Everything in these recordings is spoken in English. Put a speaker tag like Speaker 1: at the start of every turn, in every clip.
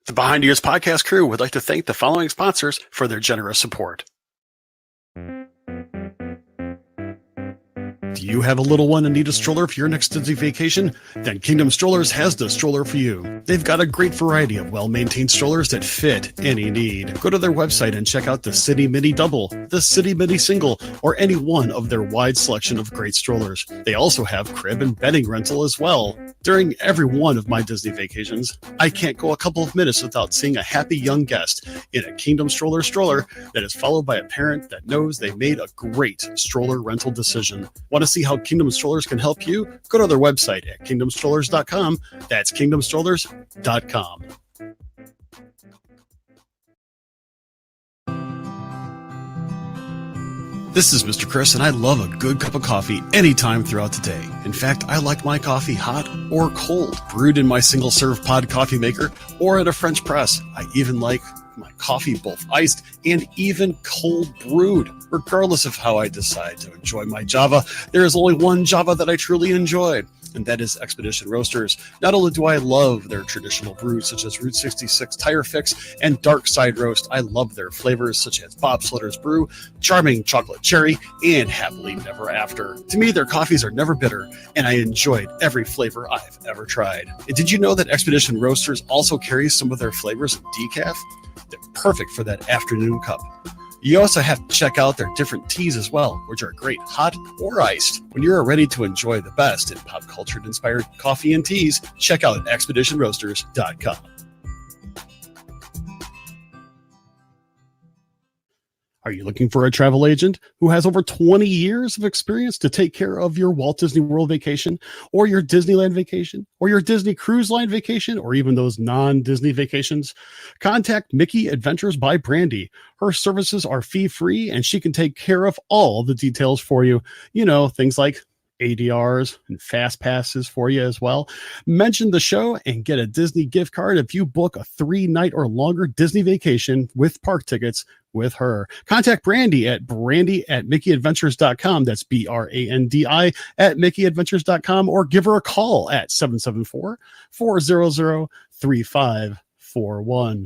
Speaker 1: The Behind Ears podcast crew would like to thank the following sponsors for their generous support. Do you have a little one and need a stroller for your next Disney vacation? Then Kingdom Strollers has the stroller for you. They've got a great variety of well-maintained strollers that fit any need. Go to their website and check out the City Mini Double, the City Mini Single, or any one of their wide selection of great strollers. They also have crib and bedding rental as well. During every one of my Disney vacations, I can't go a couple of minutes without seeing a happy young guest in a Kingdom stroller that is followed by a parent that knows they made a great stroller rental decision. Want to see how Kingdom Strollers can help you? Go to their website at kingdomstrollers.com. That's kingdomstrollers.com. This is Mr. Chris, and I love a good cup of coffee anytime throughout the day. In fact, I like my coffee hot or cold, brewed in my single-serve pod coffee maker or at a French press. I even like my coffee both iced and even cold brewed. Regardless of how I decide to enjoy my Java, there is only one Java that I truly enjoy, and that is Expedition Roasters. Not only do I love their traditional brews such as Route 66 Tire Fix and Dark Side Roast, I love their flavors such as Bob Slutter's Brew, Charming Chocolate Cherry, and Happily Never After. To me, their coffees are never bitter, and I enjoyed every flavor I've ever tried. And did you know that Expedition Roasters also carries some of their flavors in decaf? They're perfect for that afternoon cup. You also have to check out their different teas as well, which are great hot or iced. When you're ready to enjoy the best in pop culture-inspired coffee and teas, check out expeditionroasters.com. Are you looking for a travel agent who has over 20 years of experience to take care of your Walt Disney World vacation, or your Disneyland vacation, or your Disney Cruise Line vacation, or even those non-Disney vacations? Contact Mickey Adventures by Brandy. Her services are fee-free, and she can take care of all the details for you. You know, things like ADRs and fast passes for you as well. Mention the show and get a Disney gift card if you book a 3-night or longer Disney vacation with park tickets with her. Contact Brandy at mickeyadventures.com. That's Brandi at mickeyadventures.com, or give her a call at 774-400-3541.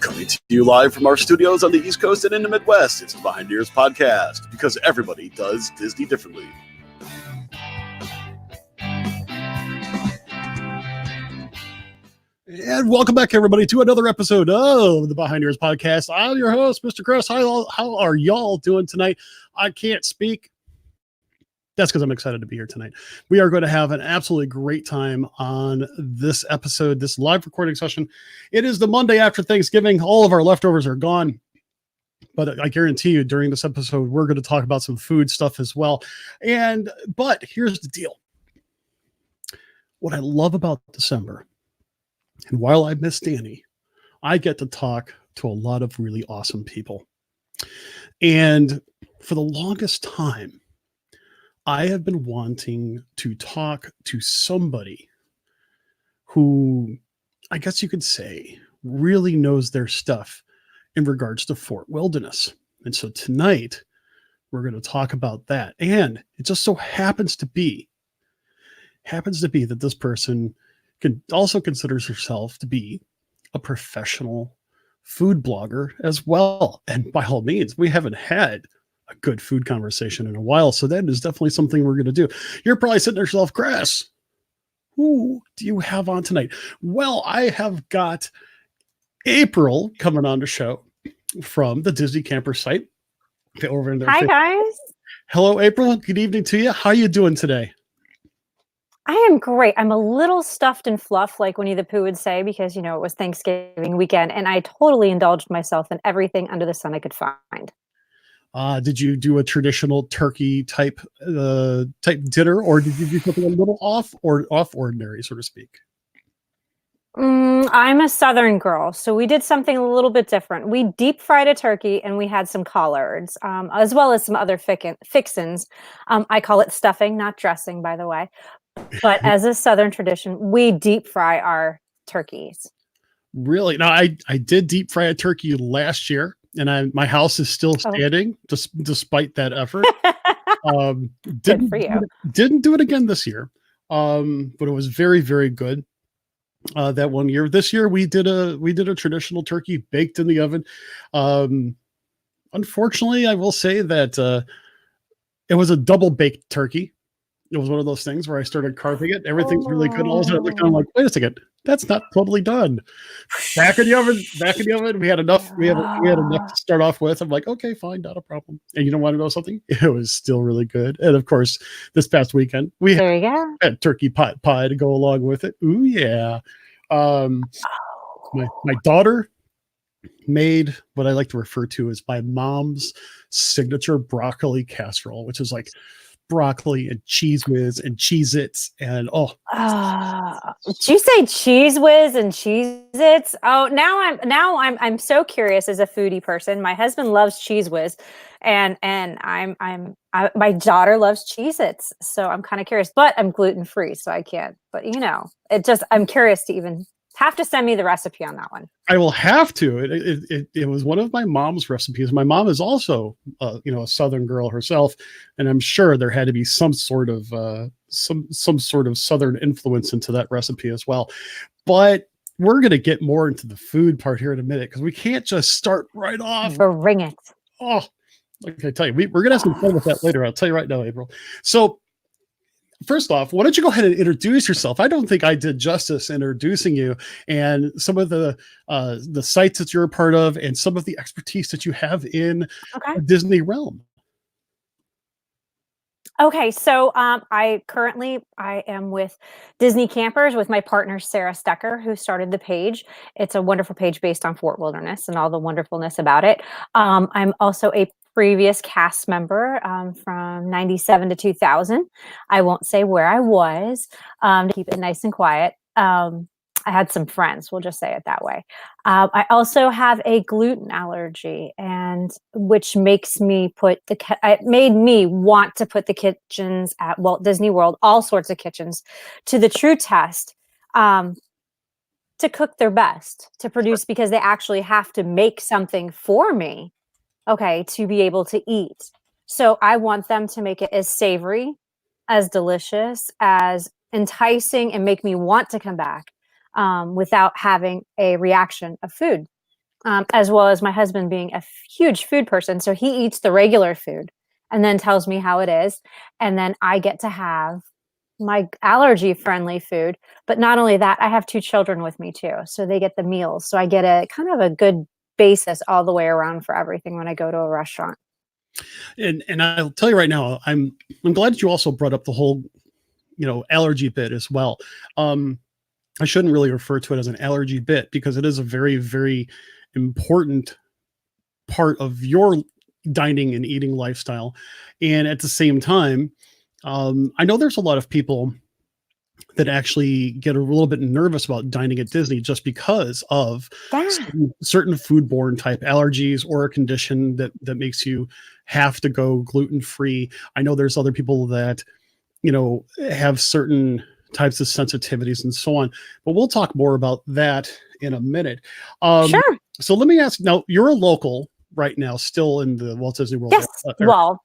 Speaker 1: Coming to you live from our studios on the East Coast and in the Midwest, it's the Behind Ears podcast, because everybody does Disney differently. And welcome back, everybody, to another episode of the Behind Ears podcast. I'm your host, Mr. Chris. How are y'all doing tonight? I can't speak. That's because I'm excited to be here tonight. We are going to have an absolutely great time on this episode, this live recording session. It is the Monday after Thanksgiving. All of our leftovers are gone. But I guarantee you during this episode, we're going to talk about some food stuff as well. But here's the deal. What I love about December, and while I miss Danny, I get to talk to a lot of really awesome people. And for the longest time, I have been wanting to talk to somebody who, I guess you could say, really knows their stuff in regards to Fort Wilderness. And so tonight, we're going to talk about that. And it just so happens to be that this person also considers herself to be a professional food blogger as well. And by all means, we haven't had a good food conversation in a while, so that is definitely something we're going to do. You're probably sitting there yourself, Chris, who do you have on tonight? Well, I have got April coming on the show from the Disney Camper site. Over in there.
Speaker 2: Hi, guys.
Speaker 1: Hello, April. Good evening to you. How are you doing today?
Speaker 2: I am great. I'm a little stuffed and fluff, like Winnie the Pooh would say, because, it was Thanksgiving weekend, and I totally indulged myself in everything under the sun I could find.
Speaker 1: Did you do a traditional turkey type dinner, or did you do something a little off ordinary, so to speak?
Speaker 2: I'm a Southern girl, so we did something a little bit different. We deep fried a turkey, and we had some collards, as well as some other fixins. I call it stuffing, not dressing, by the way. But as a Southern tradition, we deep fry our turkeys.
Speaker 1: Really? Now, I did deep fry a turkey last year, and my house is still standing despite that effort.
Speaker 2: Good
Speaker 1: Didn't
Speaker 2: for you.
Speaker 1: didn't do it again this year, but it was very, very good. That one year. This year we did a traditional turkey baked in the oven. Um, Unfortunately, I will say that it was a double baked turkey. It was one of those things where I started carving it. Everything's really good. All of a sudden, I looked and I'm
Speaker 2: Oh.
Speaker 1: like, wait a second, that's not totally done. Back in the oven, back in the oven. We had enough. We had enough to start off with. I'm like, okay, fine, not a problem. And you don't want to know something? It was still really good. And of course, this past weekend we
Speaker 2: There you go.
Speaker 1: had turkey pot pie to go along with it. Ooh yeah. Um, my daughter made what I like to refer to as my mom's signature broccoli casserole, which is like broccoli and cheese whiz and Cheez Its and
Speaker 2: Did you say Cheese Whiz and Cheez Its? Oh, now I'm so curious as a foodie person. My husband loves Cheese Whiz, and my daughter loves Cheez Its, so I'm kind of curious. But I'm gluten free, so I can't. But I'm curious to even have to send me the recipe on that one.
Speaker 1: I will have to. It was one of my mom's recipes. My mom is also, a Southern girl herself, and I'm sure there had to be some sort of some sort of Southern influence into that recipe as well. But we're going to get more into the food part here in a minute because we can't just start right off.
Speaker 2: Bring it.
Speaker 1: Oh, like I tell you, we're going to have some fun with that later. I'll tell you right now, April. So first off, why don't you go ahead and introduce yourself? I don't think I did justice introducing you and some of the sites that you're a part of and some of the expertise that you have in
Speaker 2: Okay.
Speaker 1: the Disney realm.
Speaker 2: Okay, so I am with Disney Campers with my partner Sarah Stecker, who started the page. It's a wonderful page based on Fort Wilderness and all the wonderfulness about it. I'm also a previous cast member from '97 to 2000. I won't say where I was to keep it nice and quiet. I had some friends, we'll just say it that way. I also have a gluten allergy, and which makes me it made me want to put the kitchens at Walt Disney World, all sorts of kitchens, to the true test, to cook their best, to produce, because they actually have to make something for me, okay, to be able to eat. So I want them to make it as savory, as delicious, as enticing, and make me want to come back without having a reaction of food. As well as my husband being a huge food person. So he eats the regular food and then tells me how it is. And then I get to have my allergy friendly food. But not only that, I have 2 children with me too. So they get the meals. So I get a kind of a good basis all the way around for everything when I go to a restaurant.
Speaker 1: And I'll tell you right now, I'm glad that you also brought up the whole, allergy bit as well. I shouldn't really refer to it as an allergy bit because it is a very, very important part of your dining and eating lifestyle. And at the same time, I know there's a lot of people that actually get a little bit nervous about dining at Disney just because of
Speaker 2: Yeah.
Speaker 1: certain foodborne type allergies or a condition that makes you have to go gluten free. I know there's other people that, have certain types of sensitivities and so on, but we'll talk more about that in a minute.
Speaker 2: Sure.
Speaker 1: So let me ask now, you're a local right now, still in the Walt Disney World
Speaker 2: Yes.
Speaker 1: area.
Speaker 2: Well,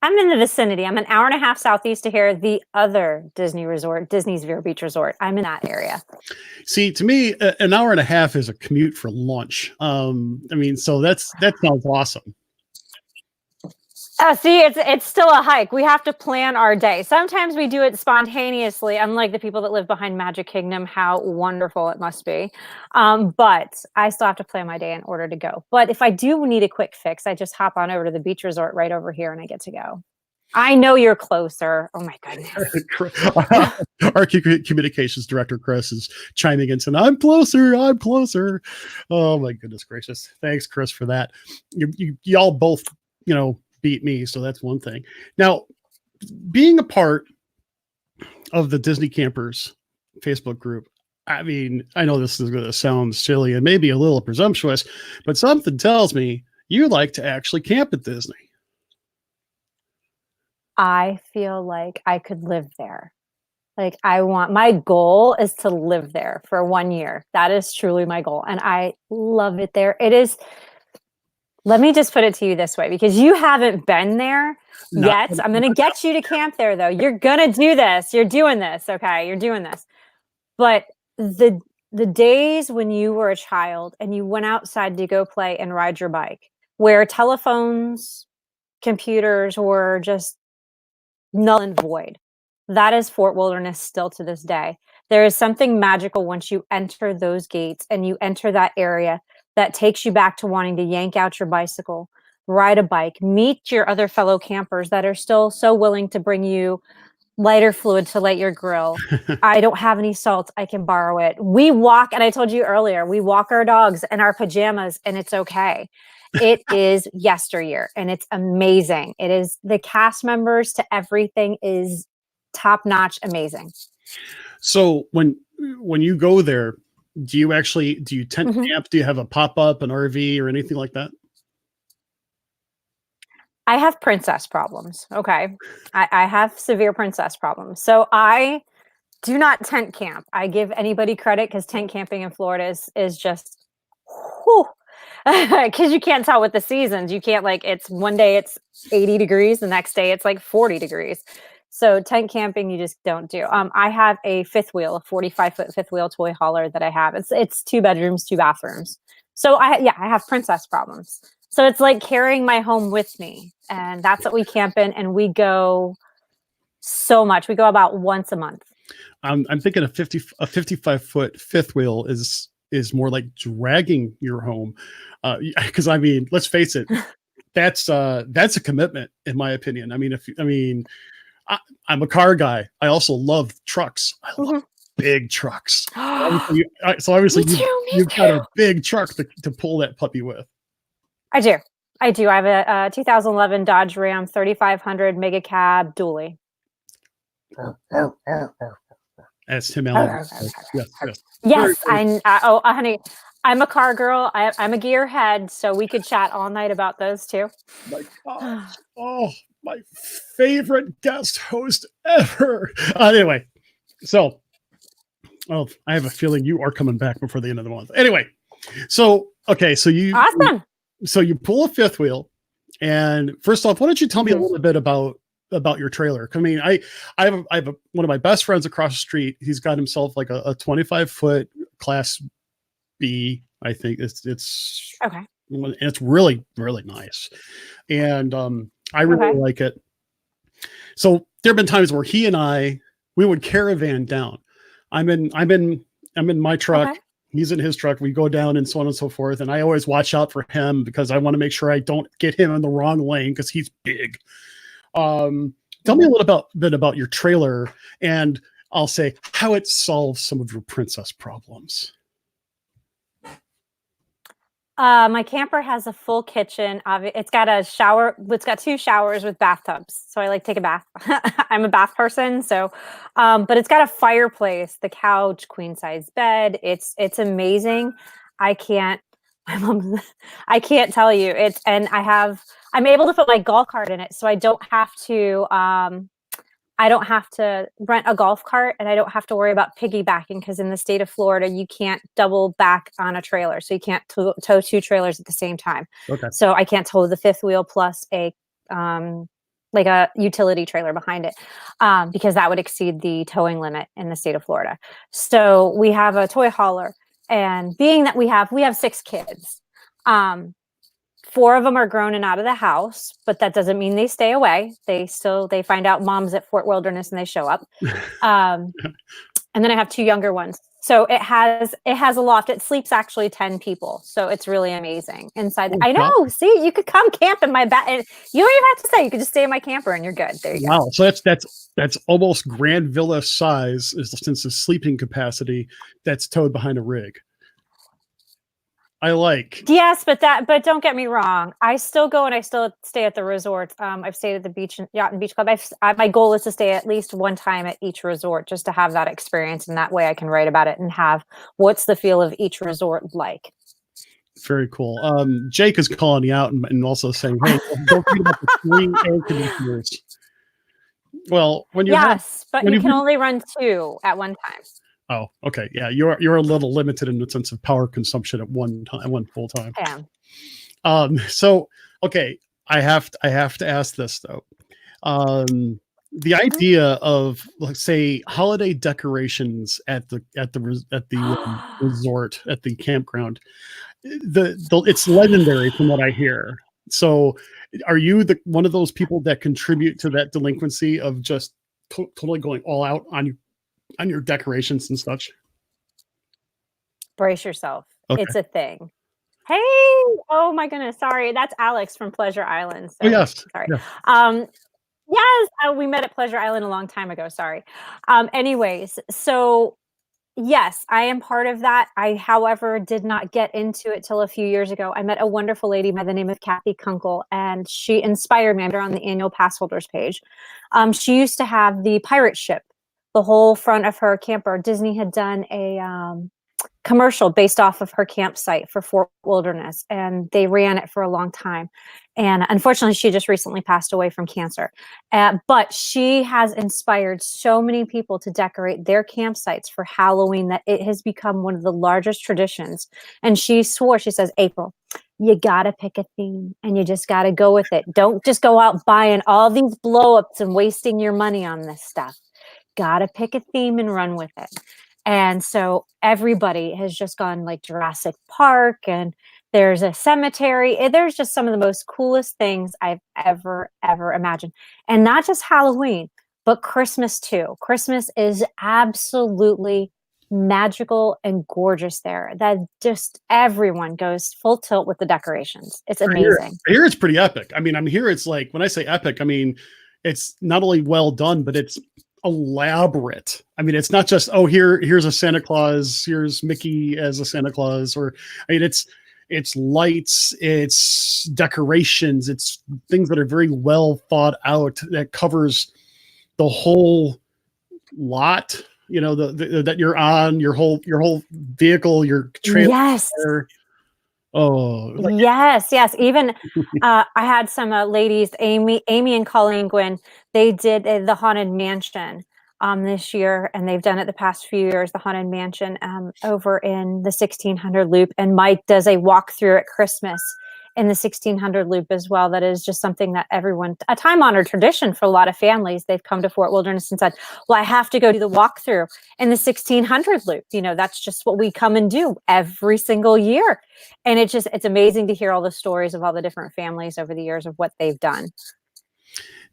Speaker 2: I'm in the vicinity. I'm an hour and a half southeast of here, the other Disney resort, Disney's Vero Beach Resort. I'm in that area.
Speaker 1: See, to me, an hour and a half is a commute for lunch. So that sounds awesome.
Speaker 2: See, it's still a hike. We have to plan our day. Sometimes we do it spontaneously, unlike the people that live behind Magic Kingdom. How wonderful it must be. But I still have to plan my day in order to go. But if I do need a quick fix, I just hop on over to the beach resort right over here and I get to go. I know you're closer. Oh my goodness.
Speaker 1: Our communications director, Chris, is chiming in saying, I'm closer. I'm closer. Oh my goodness gracious. Thanks, Chris, for that. Y'all both, beat me. So that's one thing. Now, being a part of the Disney Campers Facebook group, I know this is going to sound silly and maybe a little presumptuous, but something tells me you like to actually camp at Disney.
Speaker 2: I feel like I could live there. Like my goal is to live there for 1 year. That is truly my goal. And I love it there. Let me just put it to you this way, because you haven't been there
Speaker 1: Not,
Speaker 2: yet. I'm going to get you to camp there, though. You're going to do this. You're doing this. Okay. You're doing this. But the days when you were a child and you went outside to go play and ride your bike, where telephones, computers were just null and void, that is Fort Wilderness still to this day. There is something magical once you enter those gates and you enter that area that takes you back to wanting to yank out your bicycle, ride a bike, meet your other fellow campers that are still so willing to bring you lighter fluid to light your grill. I don't have any salt. I can borrow it. We walk, and I told you earlier, we walk our dogs in our pajamas, and it's okay. It is yesteryear, and it's amazing. It is, the cast members to everything is top notch, amazing.
Speaker 1: So when you go there, do you tent camp? Do you have a pop-up, an RV, or anything like that?
Speaker 2: I have princess problems. Okay. I have severe princess problems. So I do not tent camp. I give anybody credit because tent camping in Florida is just, because you can't tell with the seasons. You can't, like, it's one day it's 80 degrees, the next day it's like 40 degrees. So tent camping, you just don't do. I have a fifth wheel, a 45-foot fifth wheel toy hauler that I have. It's 2 bedrooms, 2 bathrooms. So I have princess problems. So it's like carrying my home with me, and that's what we camp in. And we go so much. We go about once a month.
Speaker 1: I'm thinking a 55-foot fifth wheel is more like dragging your home, because I mean, let's face it, that's a commitment in my opinion. I mean, I'm a car guy. I also love trucks. I love big trucks. So obviously you've got a big truck to pull that puppy with.
Speaker 2: I do. I have a 2011 Dodge Ram 3500 Mega Cab dually.
Speaker 1: That's Tim Allen.
Speaker 2: Yes. Honey, I'm a car girl. I'm a gearhead, so we could chat all night about those too.
Speaker 1: My gosh. Oh, my favorite guest host ever. Anyway, so, I have a feeling you are coming back before the end of the month. Anyway, so you
Speaker 2: awesome.
Speaker 1: So you pull a fifth wheel, and first off, why don't you tell me a little bit about your trailer? I mean, I have one of my best friends across the street. He's got himself like a 25-foot Class B. I think it's
Speaker 2: okay.
Speaker 1: And it's really, really nice, and I really like it. So there have been times where he and we would caravan down. I'm in my truck. Okay. He's in his truck. We go down and so on and so forth. And I always watch out for him because I want to make sure I don't get him in the wrong lane because he's big. Tell me a little bit about your trailer, and I'll say how it solves some of your princess problems.
Speaker 2: My camper has a full kitchen. It's got a shower. It's got 2 showers with bathtubs. So I like to take a bath. I'm a bath person. So, but it's got a fireplace, the couch, queen size bed. It's amazing. I can't tell you I'm able to put my golf cart in it. So I don't have to rent a golf cart, and I don't have to worry about piggybacking, because in the state of Florida, you can't double back on a trailer. So you can't tow 2 trailers at the same time. Okay. So I can't tow the fifth wheel plus a utility trailer behind it, because that would exceed the towing limit in the state of Florida. So we have a toy hauler, and being that we have 6 kids, 4 of them are grown and out of the house, but that doesn't mean they stay away. They find out mom's at Fort Wilderness and they show up. And then I have 2 younger ones. So it has a loft. It sleeps actually 10 people. So it's really amazing inside. I know. See, you could come camp in my back. You don't even have to stay. You could just stay in my camper and you're good. There you go.
Speaker 1: Wow. So that's almost Grand Villa size, since the sleeping capacity that's towed behind a rig. I like.
Speaker 2: Yes, but don't get me wrong. I still go and I still stay at the resorts. I've stayed at the beach and yacht and beach club. My goal is to stay at least one time at each resort, just to have that experience, and that way I can write about it and have what's the feel of each resort like.
Speaker 1: Very cool. Jake is calling you out and also saying, "Hey, don't forget about the 3 air conditioners." Well, when you
Speaker 2: can only run 2 at one time.
Speaker 1: Oh, okay. Yeah, you're a little limited in the sense of power consumption at one full time.
Speaker 2: I am.
Speaker 1: So okay, I have to ask this though. The idea of, let's say, holiday decorations at the resort, at the campground, it's legendary from what I hear. So are you the one of those people that contribute to that delinquency of just totally going all out on your decorations and such?
Speaker 2: Brace yourself.
Speaker 1: Okay.
Speaker 2: It's a thing. Hey! Oh my goodness, sorry. That's Alex from Pleasure Island.
Speaker 1: Oh
Speaker 2: So
Speaker 1: yes.
Speaker 2: sorry.
Speaker 1: Yeah.
Speaker 2: Yes, we met at Pleasure Island a long time ago. Sorry. Anyways, so yes, I am part of that. I, however, did not get into it till a few years ago. I met a wonderful lady by the name of Kathy Kunkel, and she inspired me. I'm on the annual pass holders page. She used to have the pirate ship, the whole front of her camper. Disney had done a commercial based off of her campsite for Fort Wilderness, and they ran it for a long time. And unfortunately, she just recently passed away from cancer. But she has inspired so many people to decorate their campsites for Halloween that it has become one of the largest traditions. And she swore, she says, April, you got to pick a theme and you just got to go with it. Don't just go out buying all these blow ups and wasting your money on this stuff. Got to pick a theme and run with it. And so everybody has just gone like Jurassic Park, and there's a cemetery. There's just some of the most coolest things I've ever imagined. And not just Halloween, but Christmas too. Christmas is absolutely magical and gorgeous there. That just everyone goes full tilt with the decorations. It's amazing.
Speaker 1: I hear it's pretty epic. I mean, I'm here. It's like, when I say epic, I mean, it's not only well done, but it's elaborate. I mean, it's not just, oh, here's a Santa Claus, here's Mickey as a Santa Claus, or I mean, it's lights, it's decorations, it's things that are very well thought out that covers the whole lot. You know, that you're on, your whole vehicle, your trailer.
Speaker 2: Yes.
Speaker 1: Oh, like,
Speaker 2: yes. Even I had some ladies, Amy and Colleen Gwynn. They did the Haunted Mansion this year, and they've done it the past few years. The Haunted Mansion over in the 1600 Loop, and Mike does a walkthrough at Christmas in the 1600 Loop as well. That is just something that everyone, a time-honored tradition for a lot of families. They've come to Fort Wilderness and said, well, I have to go do the walkthrough in the 1600 Loop. You know, that's just what we come and do every single year. And it's amazing to hear all the stories of all the different families over the years of what they've done.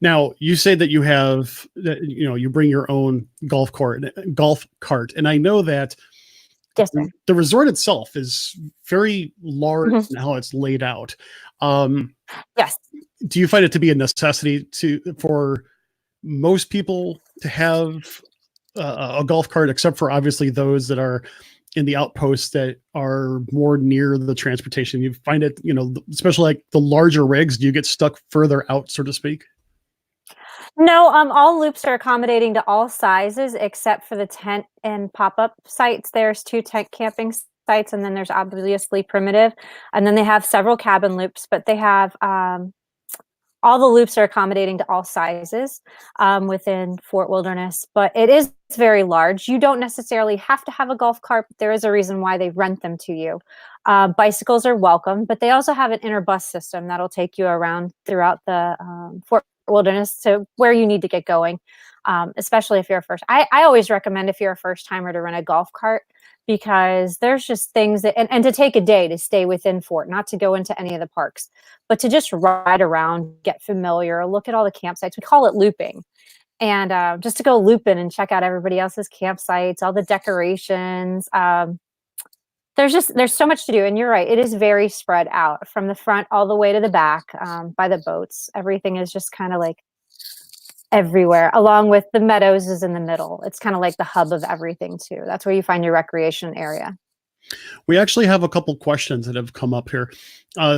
Speaker 1: now you say that you bring your own golf cart, and I know that
Speaker 2: Yes, sir.
Speaker 1: the resort itself is very large in how it's laid out.
Speaker 2: Yes.
Speaker 1: Do you find it to be a necessity for most people to have a golf cart, except for obviously those that are in the outposts that are more near the transportation? You find it, especially like the larger rigs, do you get stuck further out, so to speak?
Speaker 2: No, all loops are accommodating to all sizes except for the tent and pop-up sites. There's 2 tent camping sites, and then there's obviously primitive, and then they have several cabin loops, but they have all the loops are accommodating to all sizes within Fort Wilderness, but it is very large. You don't necessarily have to have a golf cart, but there is a reason why they rent them to you. Bicycles are welcome, but they also have an inner bus system that'll take you around throughout the Fort Wilderness to where you need to get going, especially if you're a first. I always recommend, if you're a first timer, to rent a golf cart, because there's just things that, and to take a day to stay within Fort, not to go into any of the parks, but to just ride around, get familiar, look at all the campsites. We call it looping. And just to go looping and check out everybody else's campsites, all the decorations. There's so much to do. And you're right, it is very spread out from the front all the way to the back by the boats. Everything is just kind of like everywhere, along with the meadows is in the middle. It's kind of like the hub of everything too. That's where you find your recreation area.
Speaker 1: We actually have a couple questions that have come up here.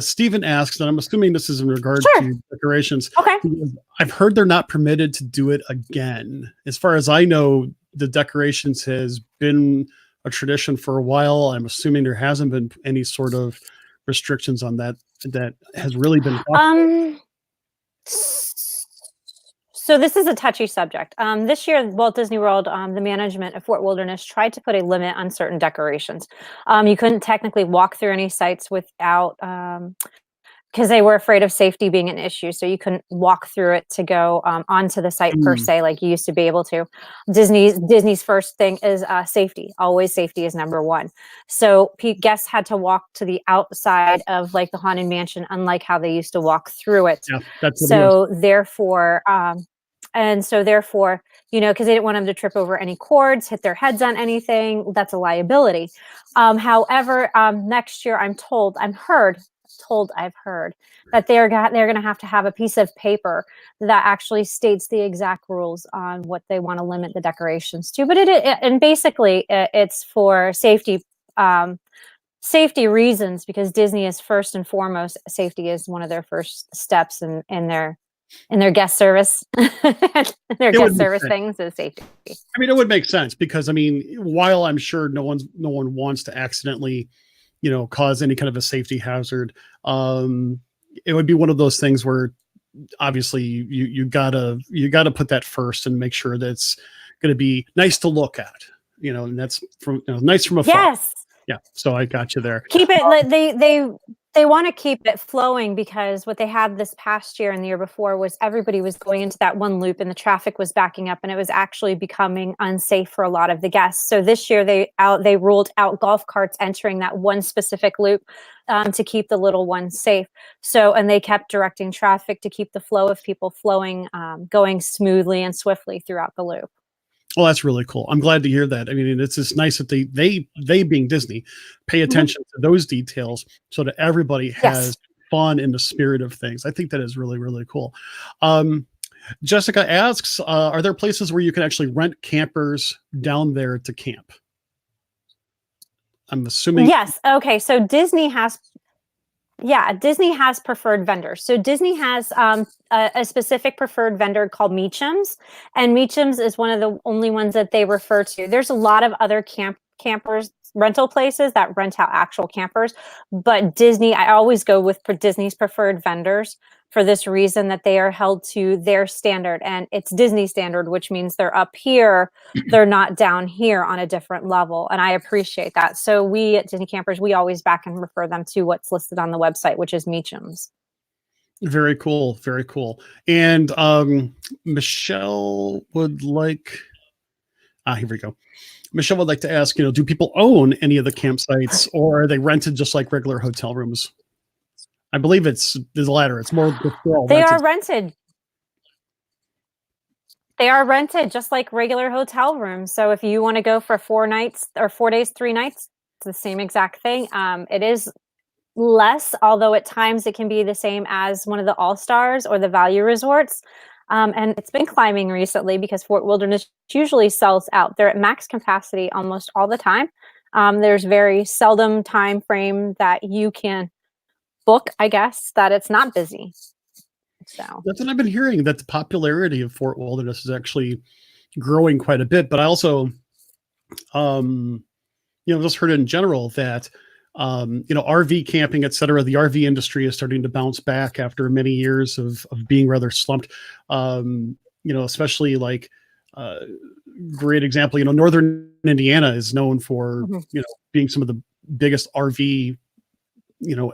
Speaker 1: Stephen asks, and I'm assuming this is in regard to decorations.
Speaker 2: Okay.
Speaker 1: I've heard they're not permitted to do it again. As far as I know, the decorations has been a tradition for a while. I'm assuming there hasn't been any sort of restrictions on that has really been.
Speaker 2: So this is a touchy subject. This year, Walt Disney World, the management of Fort Wilderness tried to put a limit on certain decorations. You couldn't technically walk through any sites without because they were afraid of safety being an issue. So you couldn't walk through it to go onto the site per se, like you used to be able to. Disney's first thing is safety. Always safety is number one. So guests had to walk to the outside of like the Haunted Mansion, unlike how they used to walk through it.
Speaker 1: Yeah, that's
Speaker 2: so therefore, you know, because they didn't want them to trip over any cords, hit their heads on anything. That's a liability. However, next year, I've heard that they're going to have a piece of paper that actually states the exact rules on what they want to limit the decorations to. But and basically it's for safety reasons, because Disney is first and foremost, safety is one of their first steps in their guest service. Their guest service things is safety.
Speaker 1: I mean, it would make sense, because I mean, while I'm sure no one wants to accidentally, you know, cause any kind of a safety hazard, it would be one of those things where obviously you gotta put that first and make sure that it's going to be nice to look at, you know, and that's nice from afar.
Speaker 2: Yes.
Speaker 1: Yeah. So I got you there.
Speaker 2: Keep it. They want to keep it flowing, because what they had this past year and the year before was everybody was going into that one loop and the traffic was backing up, and it was actually becoming unsafe for a lot of the guests. So this year they ruled out golf carts entering that one specific loop to keep the little ones safe. So, and they kept directing traffic to keep the flow of people flowing, going smoothly and swiftly throughout the loop.
Speaker 1: Well, that's really cool. I'm glad to hear that. I mean, it's just nice that they being Disney, pay attention to those details so that everybody has fun in the spirit of things. I think that is really, really cool. Jessica asks, are there places where you can actually rent campers down there to camp? I'm assuming.
Speaker 2: Yes. Okay. So Disney has preferred vendors. So Disney has a specific preferred vendor called Meacham's, and Meacham's is one of the only ones that they refer to. There's a lot of other campers rental places that rent out actual campers, but Disney, I always go with Disney's preferred vendors for this reason, that they are held to their standard, and it's Disney standard, which means they're up here, they're not down here on a different level. And I appreciate that. So we at Disney Campers, we always back and refer them to what's listed on the website, which is Meacham's.
Speaker 1: Very cool. Very cool. And Michelle would like, here we go. Michelle would like to ask, you know, do people own any of the campsites, or are they rented just like regular hotel rooms? I believe it's the latter. It's more.
Speaker 2: They are rented. They are rented just like regular hotel rooms. So if you want to go for 4 nights or 4 days, 3 nights, it's the same exact thing. It is less, although at times it can be the same as one of the All-Stars or the value resorts. And it's been climbing recently because Fort Wilderness usually sells out. They're at max capacity almost all the time. There's very seldom time frame that you can book, I guess, that it's not busy. So
Speaker 1: that's what I've been hearing, that the popularity of Fort Wilderness is actually growing quite a bit. But I also, just heard in general that, RV camping, et cetera, the RV industry is starting to bounce back after many years of being rather slumped. Especially like, great example, Northern Indiana is known for, being some of the biggest RV,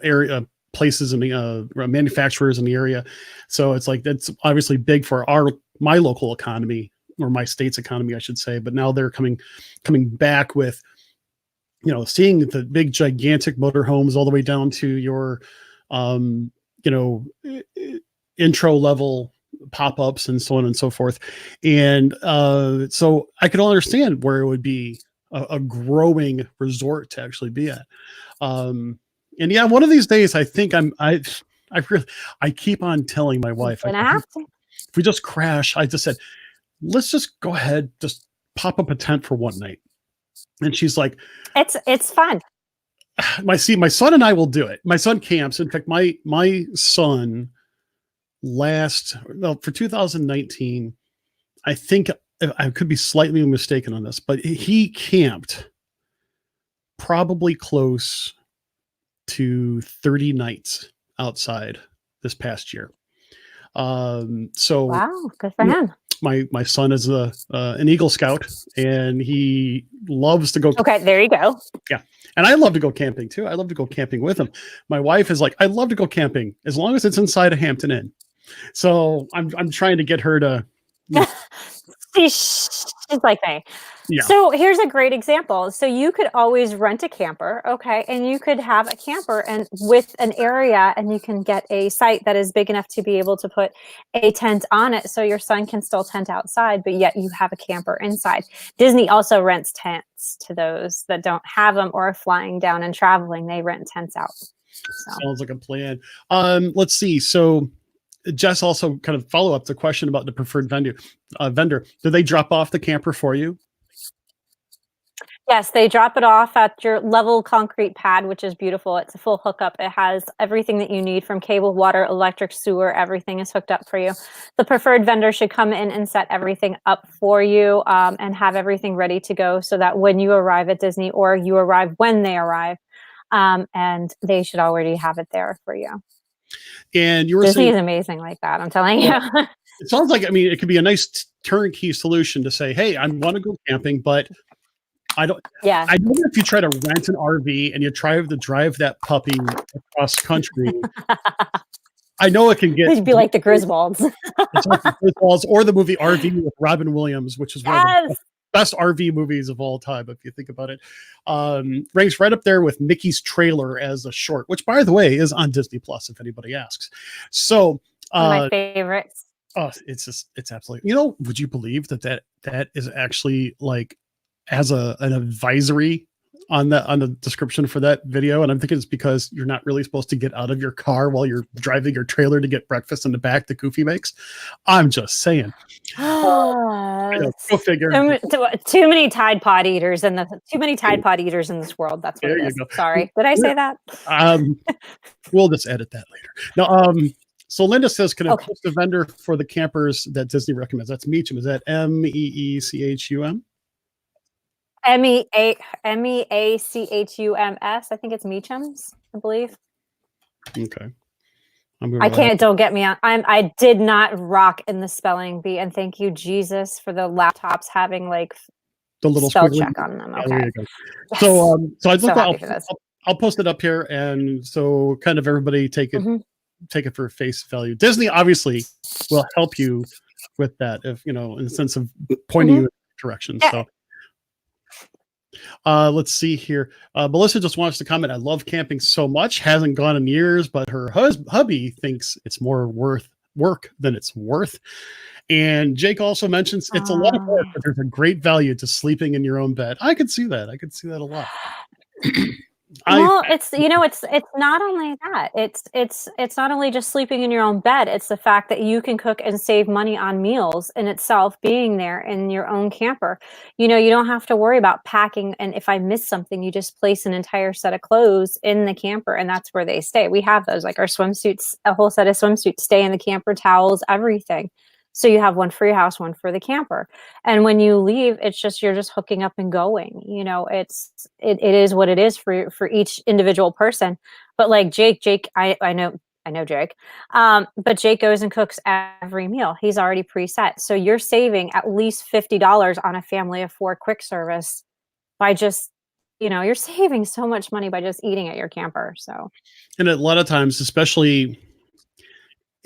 Speaker 1: area places in the manufacturers in the area. So it's like, that's obviously big for my local economy, or my state's economy, I should say. But now they're coming back with, seeing the big gigantic motorhomes all the way down to your, intro level pop-ups and so on and so forth. And so I can understand where it would be a growing resort to actually be at. And yeah, one of these days, I think I keep on telling my wife, if we just crash, I just said, let's just go ahead, just pop up a tent for one night. And she's like,
Speaker 2: it's fun.
Speaker 1: My son and I will do it. My son camps. In fact, my son for 2019, I think I could be slightly mistaken on this, but he camped probably close to 30 nights outside this past year. So
Speaker 2: wow, good for him.
Speaker 1: my son is an Eagle Scout, and he loves to go.
Speaker 2: Okay, there you go.
Speaker 1: Yeah, and I love to go camping too. I love to go camping with him. My wife is like, I love to go camping as long as it's inside a Hampton Inn. So I'm trying to get her to. You know,
Speaker 2: She's like me.
Speaker 1: yeah.
Speaker 2: So here's a great example. So you could always rent a camper, okay, and you could have a camper and with an area, and you can get a site that is big enough to be able to put a tent on it, so your son can still tent outside, but yet you have a camper inside. Disney also rents tents to those that don't have them or are flying down and traveling. They rent tents out. So.
Speaker 1: Sounds like a plan. Let's see. So Jess also kind of follow up the question about the preferred vendor. Do they drop off the camper for you?
Speaker 2: Yes, they drop it off at your level concrete pad, which is beautiful. It's a full hookup. It has everything that you need from cable, water, electric, sewer. Everything is hooked up for you. The preferred vendor should come in and set everything up for you and have everything ready to go so that when you arrive at Disney or you arrive when they arrive, and they should already have it there for you.
Speaker 1: And you were
Speaker 2: Disney
Speaker 1: saying,
Speaker 2: is amazing like that. I'm telling you.
Speaker 1: It sounds like, I mean, it could be a nice turnkey solution to say, hey, I want to go camping, but I don't.
Speaker 2: Yeah.
Speaker 1: I know if you try to rent an RV and you try to drive that puppy across country, I know it can get.
Speaker 2: It'd be like the Griswolds.
Speaker 1: It's like the Griswolds or the movie RV with Robin Williams, which is one of the best RV movies of all time, if you think about it. Ranks right up there with Mickey's Trailer as a short, which, by the way, is on Disney Plus, if anybody asks. So
Speaker 2: one of my favorites.
Speaker 1: Oh, it's absolutely. You know, would you believe that is actually like as an advisory on the description for that video? And I'm thinking it's because you're not really supposed to get out of your car while you're driving your trailer to get breakfast in the back that Goofy makes. I'm just saying. Go figure.
Speaker 2: Too many Tide Pod eaters in this world. That's what it is. Sorry, did I say that?
Speaker 1: We'll just edit that later. No. So Linda says, can I post a vendor for the campers that Disney recommends? That's Meachum. Is that MEECHUM?
Speaker 2: MEACHUMS. I think it's Meachums, I believe.
Speaker 1: Okay.
Speaker 2: I can't. Don't get me on. I did not rock in the spelling bee, and thank you, Jesus, for the laptops having like
Speaker 1: the little
Speaker 2: spell
Speaker 1: squiggly
Speaker 2: check on them. Okay.
Speaker 1: There you go. Yes. So I'd look. I'll post it up here, and so kind of everybody take it. Mm-hmm. Take it for face value. Disney obviously will help you with that, if in the sense of pointing you in the direction. So let's see here. Melissa just wants to comment, I love camping so much, hasn't gone in years, but her hubby thinks it's more work than it's worth. And Jake also mentions it's a lot of work, but there's a great value to sleeping in your own bed. I could see that. A lot.
Speaker 2: Well, it's not only that. It's not only just sleeping in your own bed. It's the fact that you can cook and save money on meals in itself, being there in your own camper. You don't have to worry about packing. And if I miss something, you just place an entire set of clothes in the camper, and that's where they stay. We have those, like our swimsuits, a whole set of swimsuits stay in the camper, towels, everything. So you have one for your house, one for the camper. And when you leave, it's just, you're just hooking up and going. It is what it is for each individual person. But like Jake, I know Jake, but Jake goes and cooks every meal. He's already preset. So you're saving at least $50 on a family of 4 quick service by just, you're saving so much money by just eating at your camper. So,
Speaker 1: and a lot of times, especially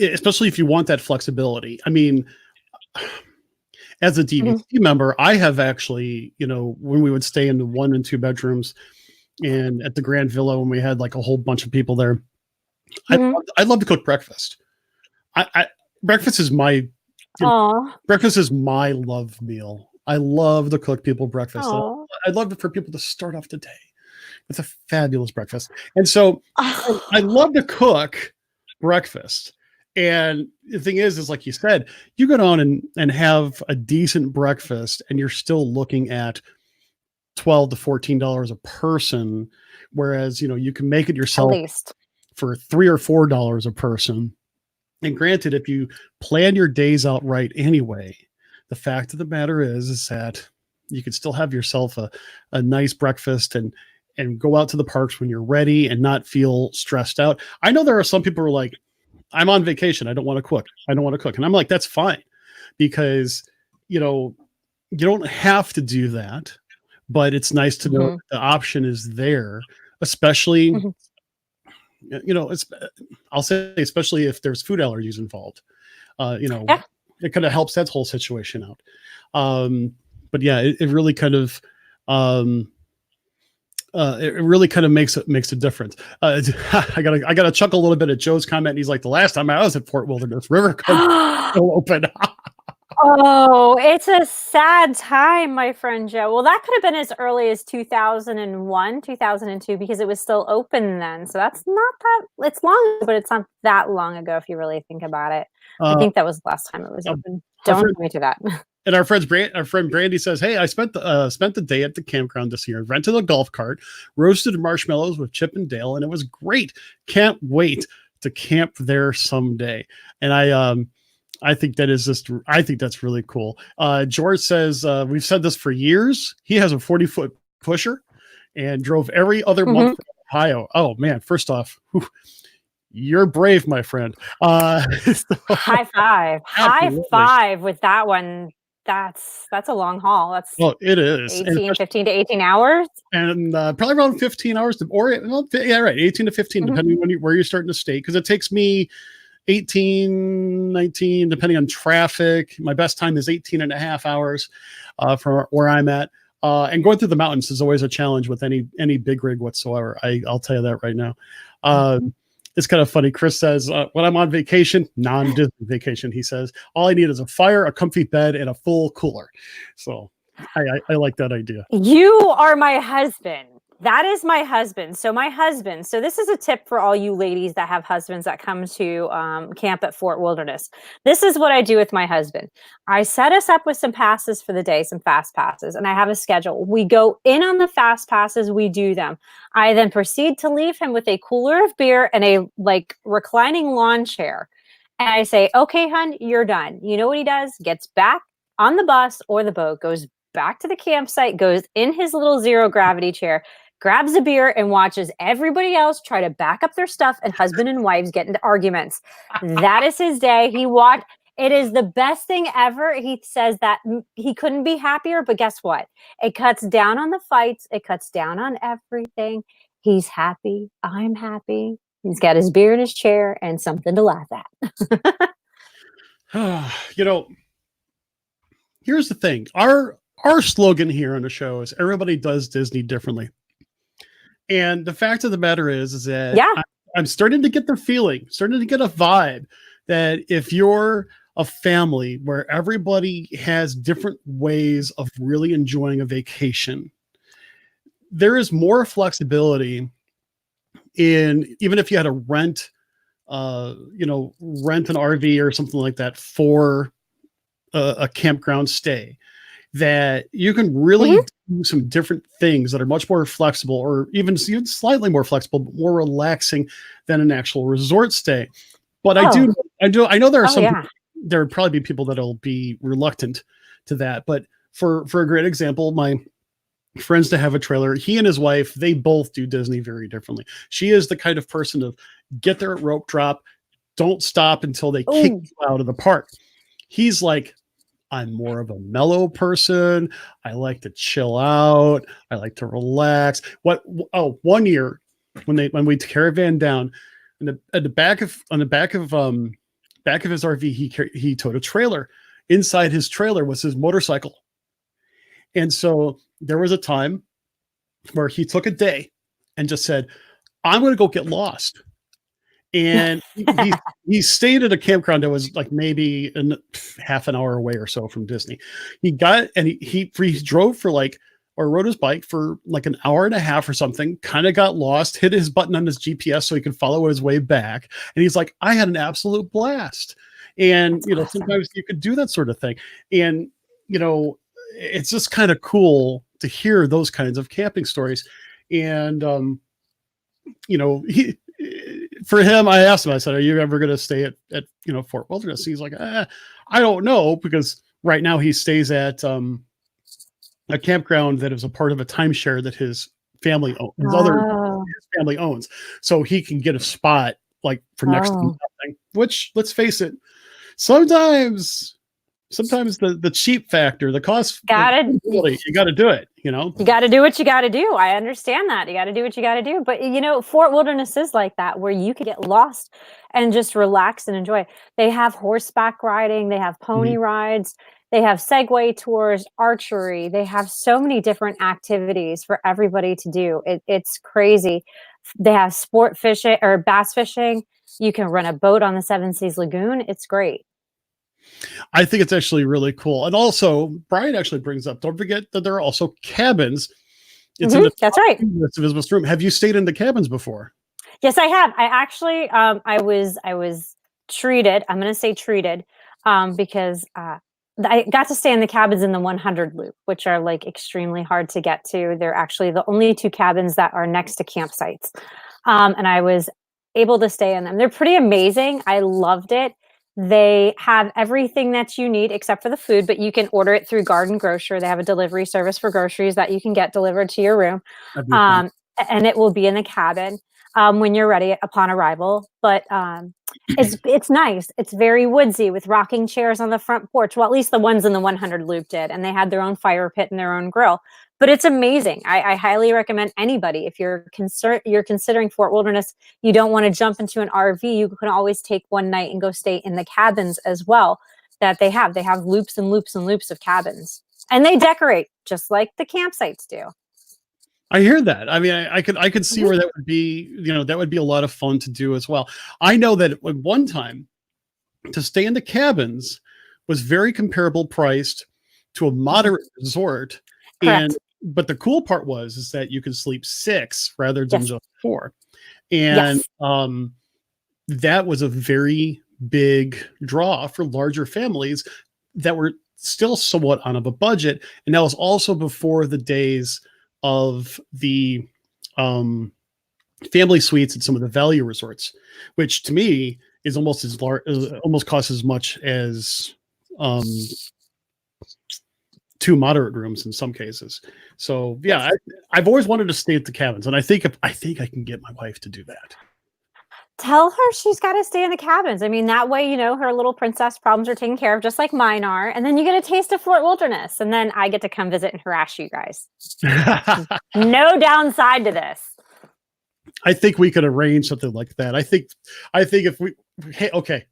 Speaker 1: if you want that flexibility. I mean, as a DVC member, I have actually, when we would stay in the 1 and 2 bedrooms and at the Grand Villa, when we had like a whole bunch of people there, I love to cook breakfast. Breakfast is my love meal. I love to cook people breakfast. I love it for people to start off the day with a fabulous breakfast. And so I love to cook breakfast. And the thing is like you said, you go down and have a decent breakfast and you're still looking at $12 to $14 a person. Whereas, you can make it yourself for $3 or $4 a person. And granted, if you plan your days out right anyway, the fact of the matter is that you can still have yourself a nice breakfast and go out to the parks when you're ready and not feel stressed out. I know there are some people who are like, I'm on vacation. I don't want to cook. And I'm like, that's fine. because, you know, you don't have to do that, but it's nice to know
Speaker 2: Mhm.
Speaker 1: the option is there, especially,
Speaker 2: Mhm.
Speaker 1: you know, I'll say, especially if there's food allergies involved, you know,
Speaker 2: Yeah.
Speaker 1: it kind of helps that whole situation out. But yeah, it really kind of, um, it really kind of makes a difference. I gotta chuckle a little bit at Joe's comment. He's like, the last time I was at Fort Wilderness, River Cove still open.
Speaker 2: Oh, it's a sad time, my friend Joe. Well, that could have been as early as 2001, 2002, because it was still open then. So that's not that, it's long, but it's not that long ago if you really think about it. I
Speaker 1: uh,
Speaker 2: think that was the last time it was
Speaker 1: uh,
Speaker 2: open.
Speaker 1: our
Speaker 2: Don't
Speaker 1: friend
Speaker 2: hold me to that.
Speaker 1: and our friend Brandy says, "Hey, I spent the day at the campground this year. Rented a golf cart, roasted marshmallows with Chip and Dale, and it was great. Can't wait to camp there someday." And I think that is just, I think that's really cool. George says, we've said this for years. He has a 40-foot pusher and drove every other month
Speaker 2: Mhm.
Speaker 1: from Ohio. Oh man, first off, whew, you're brave, my friend.
Speaker 2: High five. High
Speaker 1: Absolutely.
Speaker 2: five with that one. That's a long haul. That's
Speaker 1: Well, it is.
Speaker 2: 15 to 18 hours.
Speaker 1: And probably around 15 hours to, or well, yeah, right, 18 to 15,
Speaker 2: Mhm.
Speaker 1: depending on where you're starting to stay. Because it takes me 18, 19, depending on traffic. My best time is 18 and a half hours from where I'm at. And going through the mountains is always a challenge with any big rig whatsoever. I'll tell you that right now. It's kind of funny. Chris says, when I'm on vacation, non-Disney vacation, he says, all I need is a fire, a comfy bed, and a full cooler. So I like that idea.
Speaker 2: You are my husband. That is my husband. So this is a tip for all you ladies that have husbands that come to camp at Fort Wilderness. This is what I do with my husband. I set us up with some passes for the day, some fast passes, and I have a schedule. We go in on the fast passes, we do them. I then proceed to leave him with a cooler of beer and a like reclining lawn chair. And I say, okay, hun, you're done. You know what he does? Gets back on the bus or the boat, goes back to the campsite, goes in his little zero gravity chair, grabs a beer, and watches everybody else try to back up their stuff, and husband and wives get into arguments. That is his day. It is the best thing ever. He says that he couldn't be happier, but guess what? It cuts down on the fights, it cuts down on everything. He's happy. I'm happy. He's got his beer in his chair and something to laugh at.
Speaker 1: You know, here's the thing. Our slogan here on the show is everybody does Disney differently. And the fact of the matter is that
Speaker 2: Yeah.
Speaker 1: I'm starting to get the feeling, starting to get a vibe that if you're a family where everybody has different ways of really enjoying a vacation, there is more flexibility in, even if you had to rent, rent an RV or something like that for a campground stay, that you can really
Speaker 2: Mhm.
Speaker 1: do some different things that are much more flexible, or even slightly more flexible, but more relaxing than an actual resort stay. But
Speaker 2: Oh.
Speaker 1: I know there are
Speaker 2: Oh,
Speaker 1: some,
Speaker 2: yeah.
Speaker 1: there would probably be people that'll be reluctant to that. But for a great example, my friends to have a trailer, he and his wife, they both do Disney very differently. She is the kind of person of get there at rope drop, don't stop until they kick
Speaker 2: Oh.
Speaker 1: you out of the park. He's like, I'm more of a mellow person. I like to chill out. I like to relax. One year when we caravan down, at the back of on the back of his RV, he towed a trailer. Inside his trailer was his motorcycle. And so there was a time where he took a day and just said, I'm going to go get lost. And he stayed at a campground that was like maybe half an hour away or so from Disney. He got, and he drove for like, or rode his bike for like an hour and a half or something, kind of got lost, hit his button on his GPS so he could follow his way back. And he's like, I had an absolute blast. And,
Speaker 2: That's awesome.
Speaker 1: sometimes you could do that sort of thing. And, it's just kind of cool to hear those kinds of camping stories. And, for him, I asked him, I said, are you ever going to stay at Fort Wilderness? He's like, I don't know, because right now he stays at a campground that is a part of a timeshare that his family owns,
Speaker 2: Oh.
Speaker 1: his family owns. So he can get a spot like for next to
Speaker 2: Oh.
Speaker 1: nothing, which, let's face it, sometimes sometimes the cheap factor, the cost,
Speaker 2: Gotta
Speaker 1: you got to do it.
Speaker 2: You got to do what you got to do. I understand that. You got to do what you got to do. But Fort Wilderness is like that, where you could get lost and just relax and enjoy. They have horseback riding. They have pony rides. They have Segway tours, archery. They have so many different activities for everybody to do. It's crazy. They have sport fishing or bass fishing. You can run a boat on the Seven Seas Lagoon. It's great.
Speaker 1: I think it's actually really cool. And also, Brian actually brings up, don't forget that there are also cabins. It's in the
Speaker 2: That's right.
Speaker 1: of his room. Have you stayed in the cabins before?
Speaker 2: Yes, I have. I actually, I was treated. I'm going to say treated, because I got to stay in the cabins in the 100 loop, which are like extremely hard to get to. They're actually the only 2 cabins that are next to campsites, and I was able to stay in them. They're pretty amazing. I loved it. They have everything that you need except for the food, but you can order it through Garden Grocer. They have a delivery service for groceries that you can get delivered to your room, and it will be in the cabin when you're ready upon arrival. But it's nice. It's very woodsy with rocking chairs on the front porch. Well, at least the ones in the 100 loop did, and they had their own fire pit and their own grill. But it's amazing. I highly recommend anybody, if you're considering Fort Wilderness, you don't want to jump into an RV, you can always take one night and go stay in the cabins as well that they have. They have loops and loops and loops of cabins, and they decorate just like the campsites do.
Speaker 1: I hear that. I mean, I could see where that would be, that would be a lot of fun to do as well. I know that at one time to stay in the cabins was very comparable priced to a moderate resort.
Speaker 2: Correct.
Speaker 1: But the cool part is that you can sleep 6 rather than just 4. And that was a very big draw for larger families that were still somewhat on a budget. And that was also before the days of the family suites at some of the value resorts, which to me is almost as large, almost costs as much as 2 moderate rooms in some cases. So yeah, I've always wanted to stay at the cabins, and I think I can get my wife to do that.
Speaker 2: Tell her she's got to stay in the cabins. I mean, that way, her little princess problems are taken care of, just like mine are. And then you get a taste of Fort Wilderness, and then I get to come visit and harass you guys. No downside to this.
Speaker 1: I think we could arrange something like that. I think if we, hey, okay.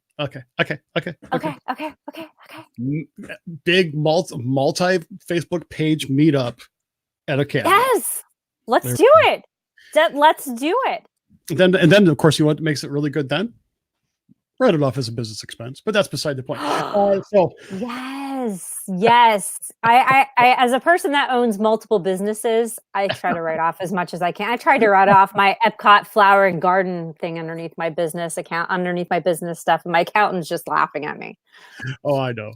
Speaker 1: Big multi Facebook page meetup at a cabin.
Speaker 2: Yes, let's do it. Let's do it.
Speaker 1: And then of course, what makes it really good then? Write it off as a business expense, but that's beside the point. So yes. I as a person that owns multiple businesses, I try to write off as much as I can. I tried to write off my Epcot flower and garden thing underneath my business account, underneath my business stuff, and my accountant's just laughing at me. Oh, I know.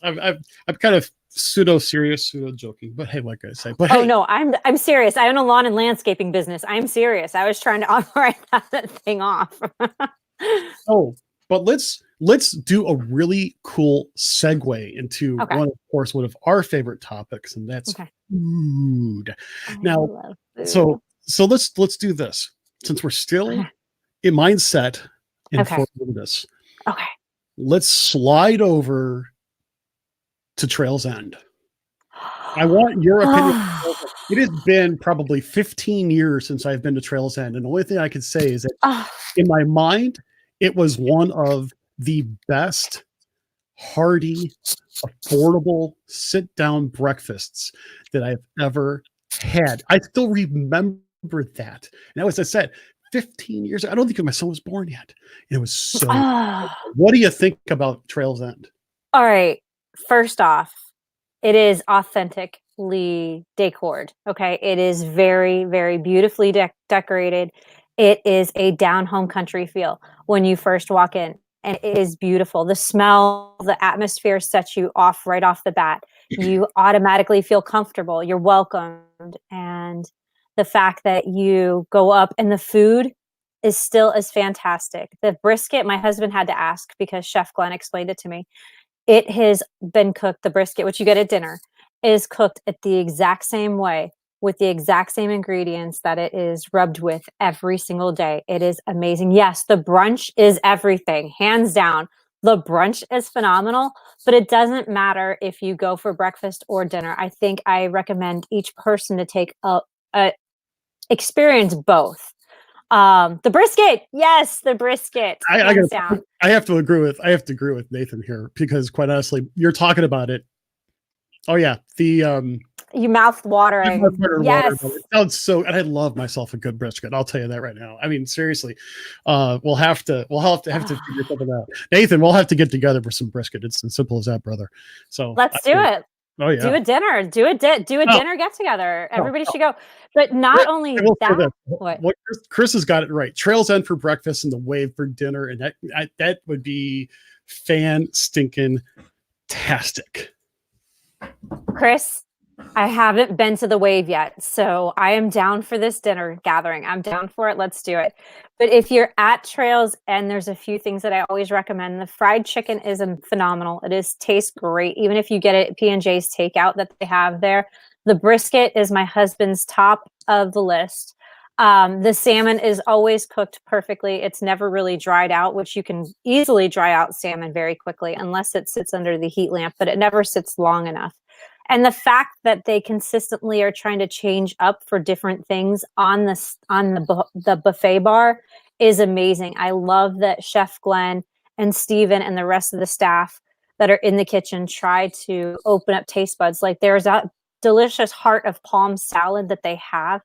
Speaker 1: I'm kind of pseudo serious, pseudo joking, but hey, like I say,
Speaker 2: no, I'm serious. I own a lawn and landscaping business. I'm serious. I was trying to write that thing off.
Speaker 1: But let's do a really cool segue into one of our favorite topics, and that's food. Now, food. So let's do this, since we're still in mindset in Fort Wilderness.
Speaker 2: Okay.
Speaker 1: Let's slide over to Trails End. I want your opinion. It has been probably 15 years since I've been to Trails End, and the only thing I can say is that in my mind, it was one of the best, hearty, affordable sit-down breakfasts that I've ever had. I still remember that. And as I said, 15 years. I don't think my son was born yet. And it was so. What do you think about Trails End?
Speaker 2: All right. First off, it is authentically decored. Okay. It is very, very beautifully decorated. It is a down home country feel when you first walk in, and it is beautiful. The smell, the atmosphere sets you off right off the bat. You automatically feel comfortable. You're welcomed. And the fact that you go up and the food is still as fantastic. The brisket, my husband had to ask because Chef Glenn explained it to me. It has been cooked, the brisket, which you get at dinner, is cooked at the exact same way, with the exact same ingredients that it is rubbed with every single day. It is amazing. Yes, the brunch is everything, hands down. The brunch is phenomenal, but it doesn't matter if you go for breakfast or dinner. I think I recommend each person to take a experience both. The brisket, yes, the brisket, hands down.
Speaker 1: I have to agree with Nathan here, because quite honestly, you're talking about it. Oh yeah,
Speaker 2: You mouth watering. Yes.
Speaker 1: It sounds so, and I love myself a good brisket. I'll tell you that right now. I mean, seriously, we'll have to figure something out. Nathan, we'll have to get together for some brisket. It's as simple as that, brother. So
Speaker 2: let's do it.
Speaker 1: Oh yeah,
Speaker 2: do a dinner. Do a dinner get together. Everybody should go. But not only that,
Speaker 1: what Chris has got it right. Trails End for breakfast and the Wave for dinner, and that would be fan-stinking-tastic.
Speaker 2: Chris, I haven't been to the Wave yet, so I am down for this dinner gathering. I'm down for it. Let's do it. But if you're at Trails End, there's a few things that I always recommend. The fried chicken is phenomenal. Tastes great, even if you get it at P&J's takeout that they have there. The brisket is my husband's top of the list. The salmon is always cooked perfectly. It's never really dried out, which you can easily dry out salmon very quickly unless it sits under the heat lamp, but it never sits long enough. And the fact that they consistently are trying to change up for different things on the buffet bar is amazing. I love that Chef Glenn and Steven and the rest of the staff that are in the kitchen try to open up taste buds. Like there's a delicious heart of palm salad that they have.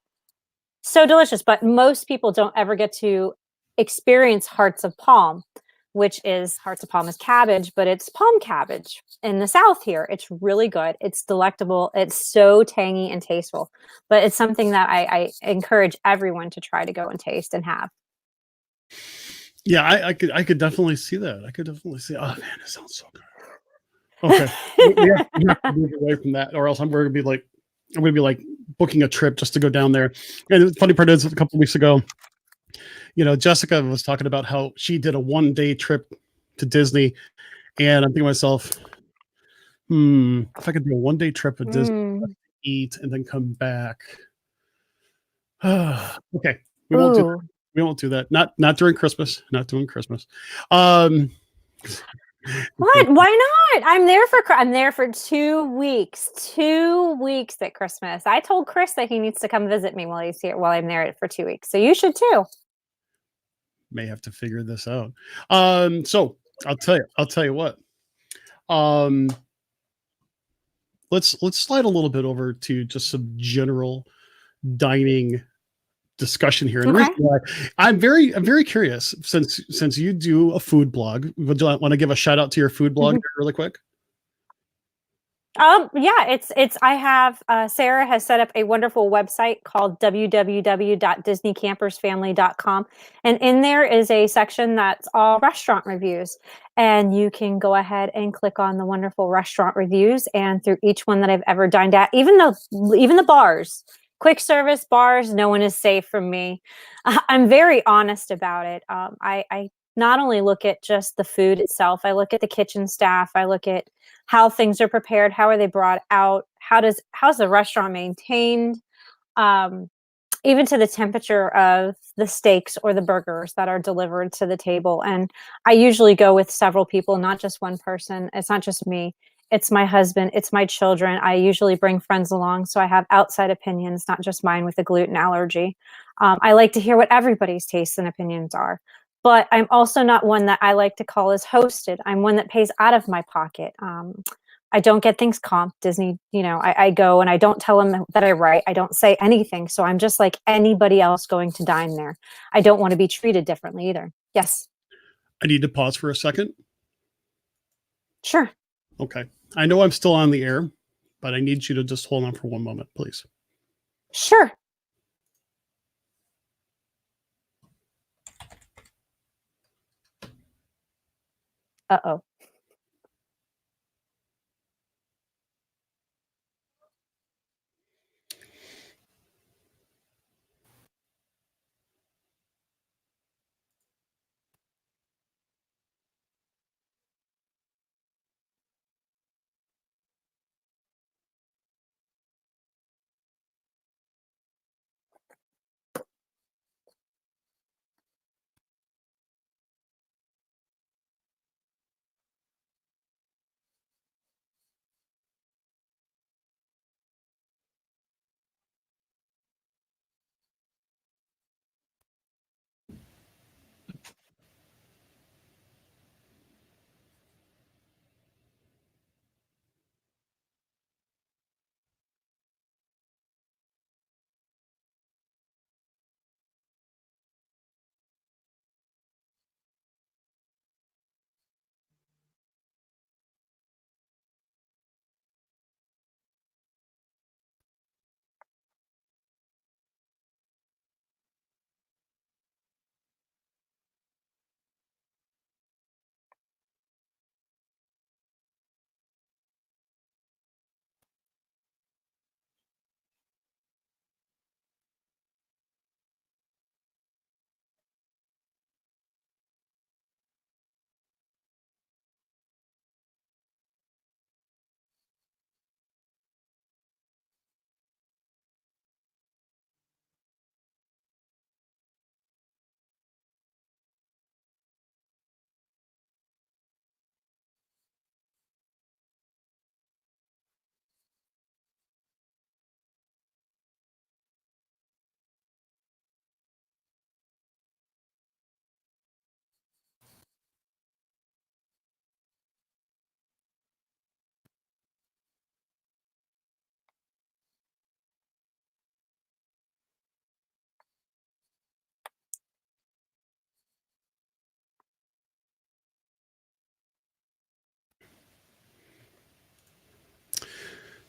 Speaker 2: So delicious, but most people don't ever get to experience hearts of palm, which is hearts of palm is cabbage, but it's palm cabbage in the South here. It's really good. It's delectable. It's so tangy and tasteful, but it's something that I encourage everyone to try to go and taste and have.
Speaker 1: Yeah, I could definitely see that. I could definitely see. Oh man, it sounds so good. Okay, we have to move away from that, or else I'm going to be like booking a trip just to go down there. And the funny part is, a couple of weeks ago, Jessica was talking about how she did a 1-day trip to Disney, and I'm thinking to myself, if I could do a 1-day trip to Disney, eat, and then come back. Okay, we won't do that. We won't do that. Not during Christmas. Not doing Christmas.
Speaker 2: What? Why not? I'm there for 2 weeks. 2 weeks at Christmas. I told Chris that he needs to come visit me while he's here, while I'm there for 2 weeks. So you should too.
Speaker 1: May have to figure this out. So I'll tell you what. Let's slide a little bit over to just some general dining discussion here. And
Speaker 2: okay.
Speaker 1: I'm very curious, since you do a food blog. Would you want to give a shout out to your food blog really quick?
Speaker 2: Yeah, I have Sarah has set up a wonderful website called www.disneycampersfamily.com, and in there is a section that's all restaurant reviews, and you can go ahead and click on the wonderful restaurant reviews, and through each one that I've ever dined at, even the bars, quick service bars, no one is safe from me. I'm very honest about it. I not only look at just the food itself, I look at the kitchen staff, I look at how things are prepared, how are they brought out, how's the restaurant maintained, even to the temperature of the steaks or the burgers that are delivered to the table. And I usually go with several people, not just one person. It's not just me. It's my husband. It's my children. I usually bring friends along, so I have outside opinions, not just mine with a gluten allergy. I like to hear what everybody's tastes and opinions are. But I'm also not one that I like to call as hosted. I'm one that pays out of my pocket. I don't get things comped. Disney, I go and I don't tell them that I write. I don't say anything. So I'm just like anybody else going to dine there. I don't want to be treated differently either. Yes.
Speaker 1: I need to pause for a second.
Speaker 2: Sure.
Speaker 1: Okay. I know I'm still on the air, but I need you to just hold on for one moment, please.
Speaker 2: Sure. Uh-oh.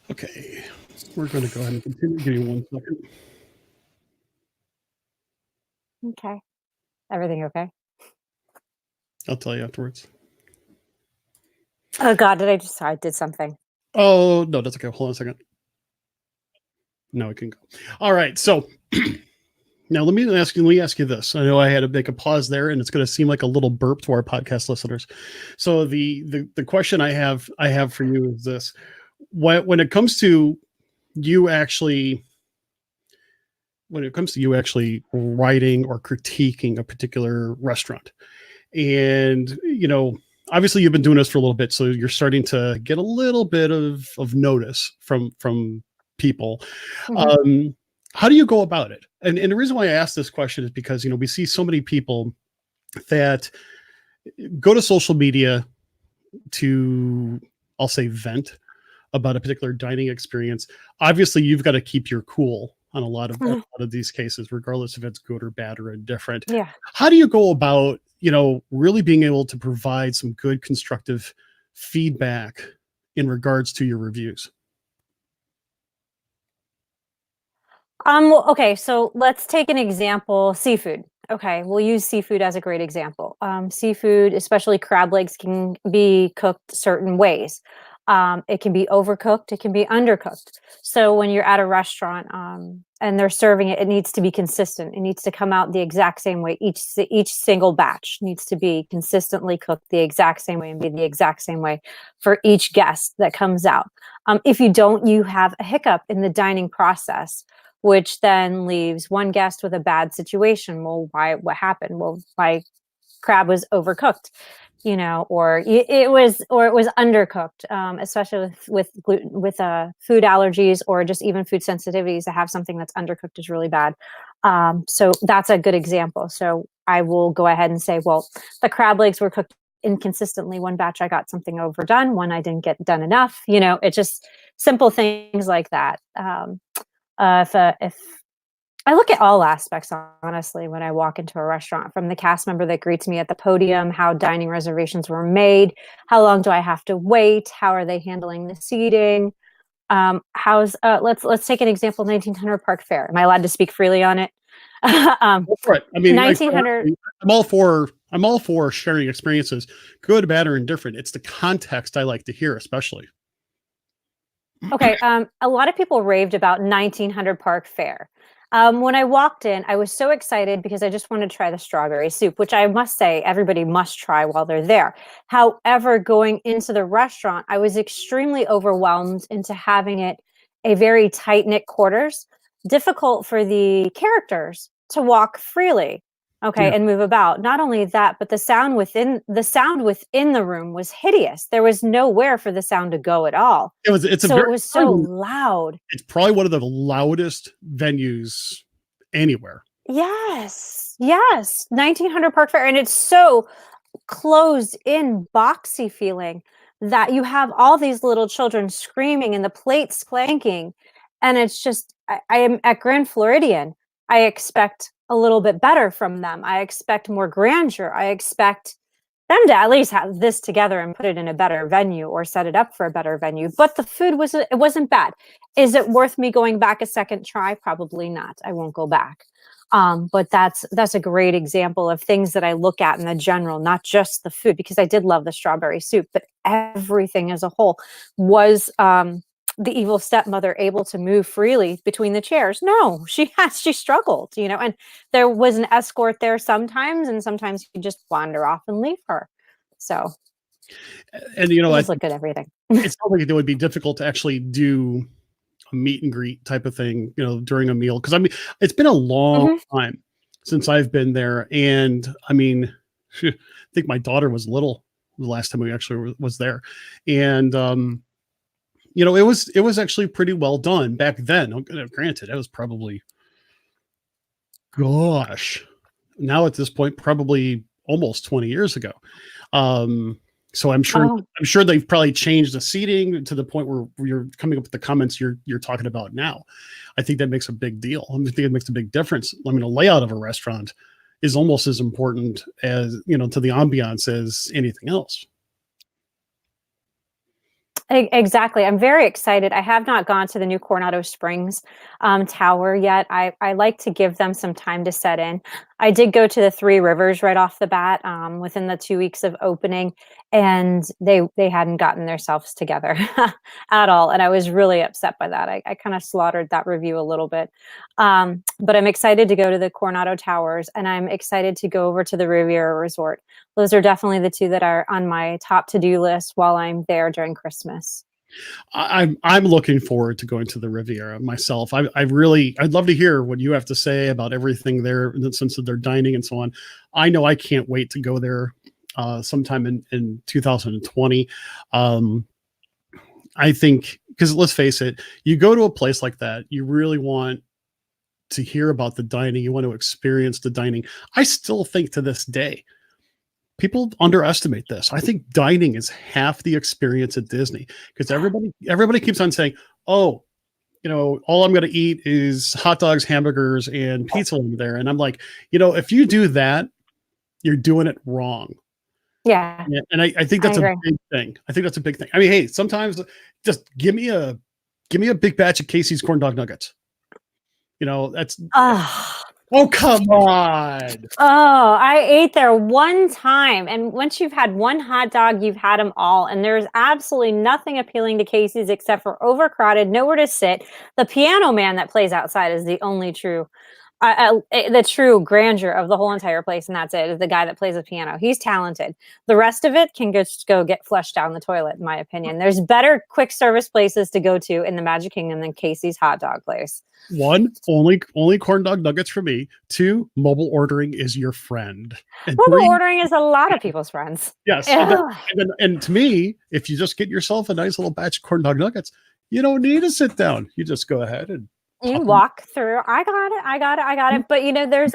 Speaker 1: Okay, we're going to go ahead and continue. Give me 1 second.
Speaker 2: Okay. Everything okay?
Speaker 1: I'll tell you afterwards.
Speaker 2: Oh God, I did something.
Speaker 1: Oh, no, that's okay. Hold on a second. No, it can go. All right. So now let me ask you this. I know I had to make a pause there, and it's going to seem like a little burp to our podcast listeners. So the question I have for you is this: when it comes to you actually writing or critiquing a particular restaurant, and obviously you've been doing this for a little bit, so you're starting to get a little bit of notice from people.
Speaker 2: Mhm.
Speaker 1: How do you go about it? And the reason why I ask this question is because we see so many people that go to social media to, I'll say, vent about a particular dining experience. Obviously you've got to keep your cool on a lot of these cases, regardless if it's good or bad or indifferent.
Speaker 2: Yeah.
Speaker 1: How do you go about really being able to provide some good constructive feedback in regards to your reviews?
Speaker 2: Well, okay, so let's take an example, seafood. Okay, we'll use seafood as a great example. Seafood, especially crab legs, can be cooked certain ways. It can be overcooked, it can be undercooked. So when you're at a restaurant and they're serving it, it needs to be consistent. It needs to come out the exact same way. Each single batch needs to be consistently cooked the exact same way and be the exact same way for each guest that comes out. If you don't, you have a hiccup in the dining process, which then leaves one guest with a bad situation. Well, why? What happened? Well, my crab was overcooked, or it was undercooked. Especially with gluten, with food allergies or just even food sensitivities, to have something that's undercooked is really bad. So that's a good example. So I will go ahead and say, well, the crab legs were cooked inconsistently. One batch I got something overdone, one I didn't get done enough. It's just simple things like that. If I look at all aspects, honestly, when I walk into a restaurant, from the cast member that greets me at the podium, how dining reservations were made, how long do I have to wait, how are they handling the seating, let's take an example, 1900 Park Fair. Am I allowed to speak freely on it?
Speaker 1: Go for it. I mean,
Speaker 2: 1900.
Speaker 1: I'm all for sharing experiences, good, bad, or indifferent. It's the context I like to hear, especially.
Speaker 2: Okay, a lot of people raved about 1900 Park Fair. When I walked in, I was so excited because I just wanted to try the strawberry soup, which I must say everybody must try while they're there. However, going into the restaurant, I was extremely overwhelmed into having it a very tight-knit quarters, difficult for the characters to walk freely. Okay,
Speaker 1: Yeah.
Speaker 2: and move about. Not only that, but the sound within the room was hideous. There was nowhere for the sound to go at all.
Speaker 1: It's
Speaker 2: So it was so loud.
Speaker 1: It's probably one of the loudest venues anywhere.
Speaker 2: Yes. Yes. 1900 Park Fair. And it's so closed in, boxy feeling that you have all these little children screaming and the plates clanking. And it's just, I am at Grand Floridian. I expect a little bit better from them. I expect more grandeur. I expect them to at least have this together and put it in a better venue or set it up for a better venue. But the food wasn't bad. Is it worth me going back a second try? Probably not. I won't go back. But that's a great example of things that I look at in the general, not just the food, because I did love the strawberry soup, but everything as a whole. Was the evil stepmother able to move freely between the chairs? No, she struggled, and there was an escort there sometimes, and sometimes you just wander off and leave her. So,
Speaker 1: And
Speaker 2: I
Speaker 1: I
Speaker 2: just look at everything.
Speaker 1: it sounds like it would be difficult to actually do a meet and greet type of thing, during a meal. Cause I mean, it's been a long
Speaker 2: Mhm.
Speaker 1: time since I've been there. And I mean, I think my daughter was little the last time we actually was there. And, it was actually pretty well done back then. Granted, that was probably, gosh, now at this point, probably almost 20 years ago. Um, so
Speaker 2: Oh,
Speaker 1: I'm sure they've probably changed the seating to the point where you're coming up with the comments you're talking about now. I think that makes a big deal. I think it makes a big difference. I mean, a layout of a restaurant is almost as important as, to the ambiance as anything else.
Speaker 2: Exactly. I'm very excited. I have not gone to the new Coronado Springs tower yet. I like to give them some time to set in. I did go to the Three Rivers right off the bat within the 2 weeks of opening, and they hadn't gotten themselves together at all. And I was really upset by that. I kind of slaughtered that review a little bit. But I'm excited to go to the Coronado Towers, and I'm excited to go over to the Riviera Resort. Those are definitely the two that are on my top to-do list while I'm there during Christmas.
Speaker 1: I'm looking forward to going to the Riviera myself. I'd love to hear what you have to say about everything there in the sense of their dining and so on. I know I can't wait to go there sometime in 2020. I think, because let's face it, you go to a place like that, you really want to hear about the dining. You want to experience the dining. I still think to this day, people underestimate this. I think dining is half the experience at Disney, because everybody keeps on saying, "Oh, all I'm going to eat is hot dogs, hamburgers, and pizza over there." And I'm like, if you do that, you're doing it wrong.
Speaker 2: Yeah.
Speaker 1: And I think that's a big thing. I think that's a big thing. I mean, hey, sometimes just give me a big batch of Casey's corn dog nuggets. That's oh, come on.
Speaker 2: Oh, I ate there one time. And once you've had one hot dog, you've had them all. And there's absolutely nothing appealing to Casey's except for overcrowded, nowhere to sit. The piano man that plays outside is the only true the true grandeur of the whole entire place, and that's it, is the guy that plays the piano. He's talented. The rest of it can just go get flushed down the toilet, in my opinion. There's better quick service places to go to in the Magic Kingdom than Casey's hot dog place.
Speaker 1: One, only corn dog nuggets for me. Two, mobile ordering is your friend.
Speaker 2: And mobile ordering is a lot of people's friends.
Speaker 1: Yes. And to me, if you just get yourself a nice little batch of corn dog nuggets, you don't need to sit down. You just go ahead and
Speaker 2: you walk through. I got it. But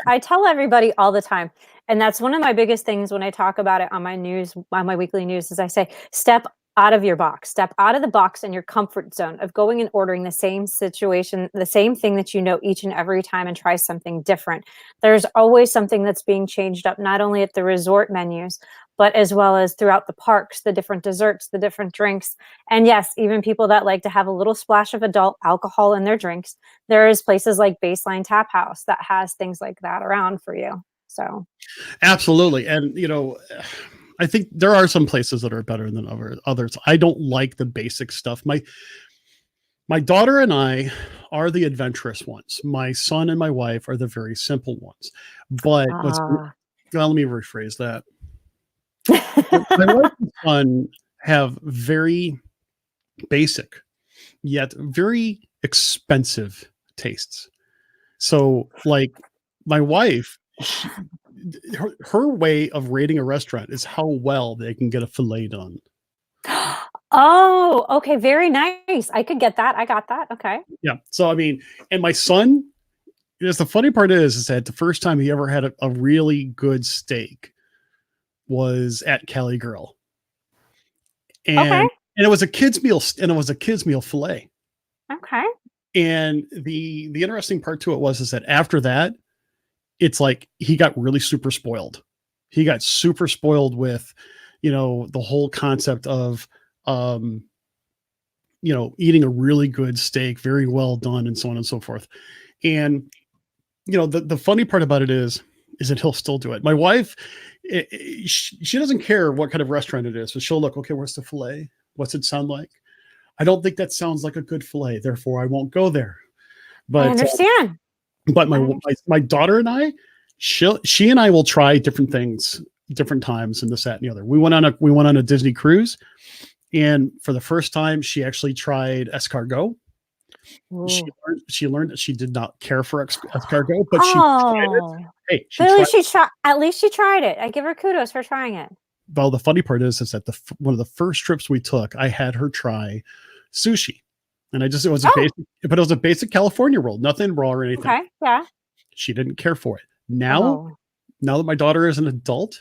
Speaker 2: I tell everybody all the time, and that's one of my biggest things when I talk about it on my weekly news, is I say, step out of your box, step out of the box in your comfort zone of going and ordering the same situation, the same thing that each and every time, and try something different. There's always something that's being changed up, not only at the resort menus, but as well as throughout the parks, the different desserts, the different drinks. And yes, even people that like to have a little splash of adult alcohol in their drinks, there is places like Baseline Tap House that has things like that around for you. So
Speaker 1: absolutely. And I think there are some places that are better than others. I don't like the basic stuff. My daughter and I are the adventurous ones. My son and my wife are the very simple ones. But let me rephrase that. My wife and son have very basic yet very expensive tastes. So, like, my wife, her way of rating a restaurant is how well they can get a filet done.
Speaker 2: Oh, okay. Very nice. I could get that. I got that. Okay.
Speaker 1: Yeah. So, I mean, and my son, the funny part is that the first time he ever had a really good steak was at Cali Grill. And it was a kid's meal, filet.
Speaker 2: Okay.
Speaker 1: And the interesting part to it is that after that, it's like he got really super spoiled. He got super spoiled with, the whole concept of, eating a really good steak, very well done, and so on and so forth. And, the funny part about it is that he'll still do it. My wife, she doesn't care what kind of restaurant it is, but she'll look, okay, where's the filet? What's it sound like? I don't think that sounds like a good filet, therefore I won't go there. But
Speaker 2: I understand.
Speaker 1: But my daughter and I, she and I will try different things, different times, and this, that, and the other. We went on a Disney cruise, and for the first time, she actually tried escargot. She learned that she did not care for escargot, but she tried it. Hey,
Speaker 2: at least she tried it. I give her kudos for trying it.
Speaker 1: Well, the funny part is that one of the first trips we took, I had her try sushi, and it was a basic California roll, nothing raw or anything.
Speaker 2: Okay, yeah.
Speaker 1: She didn't care for it. Now that my daughter is an adult,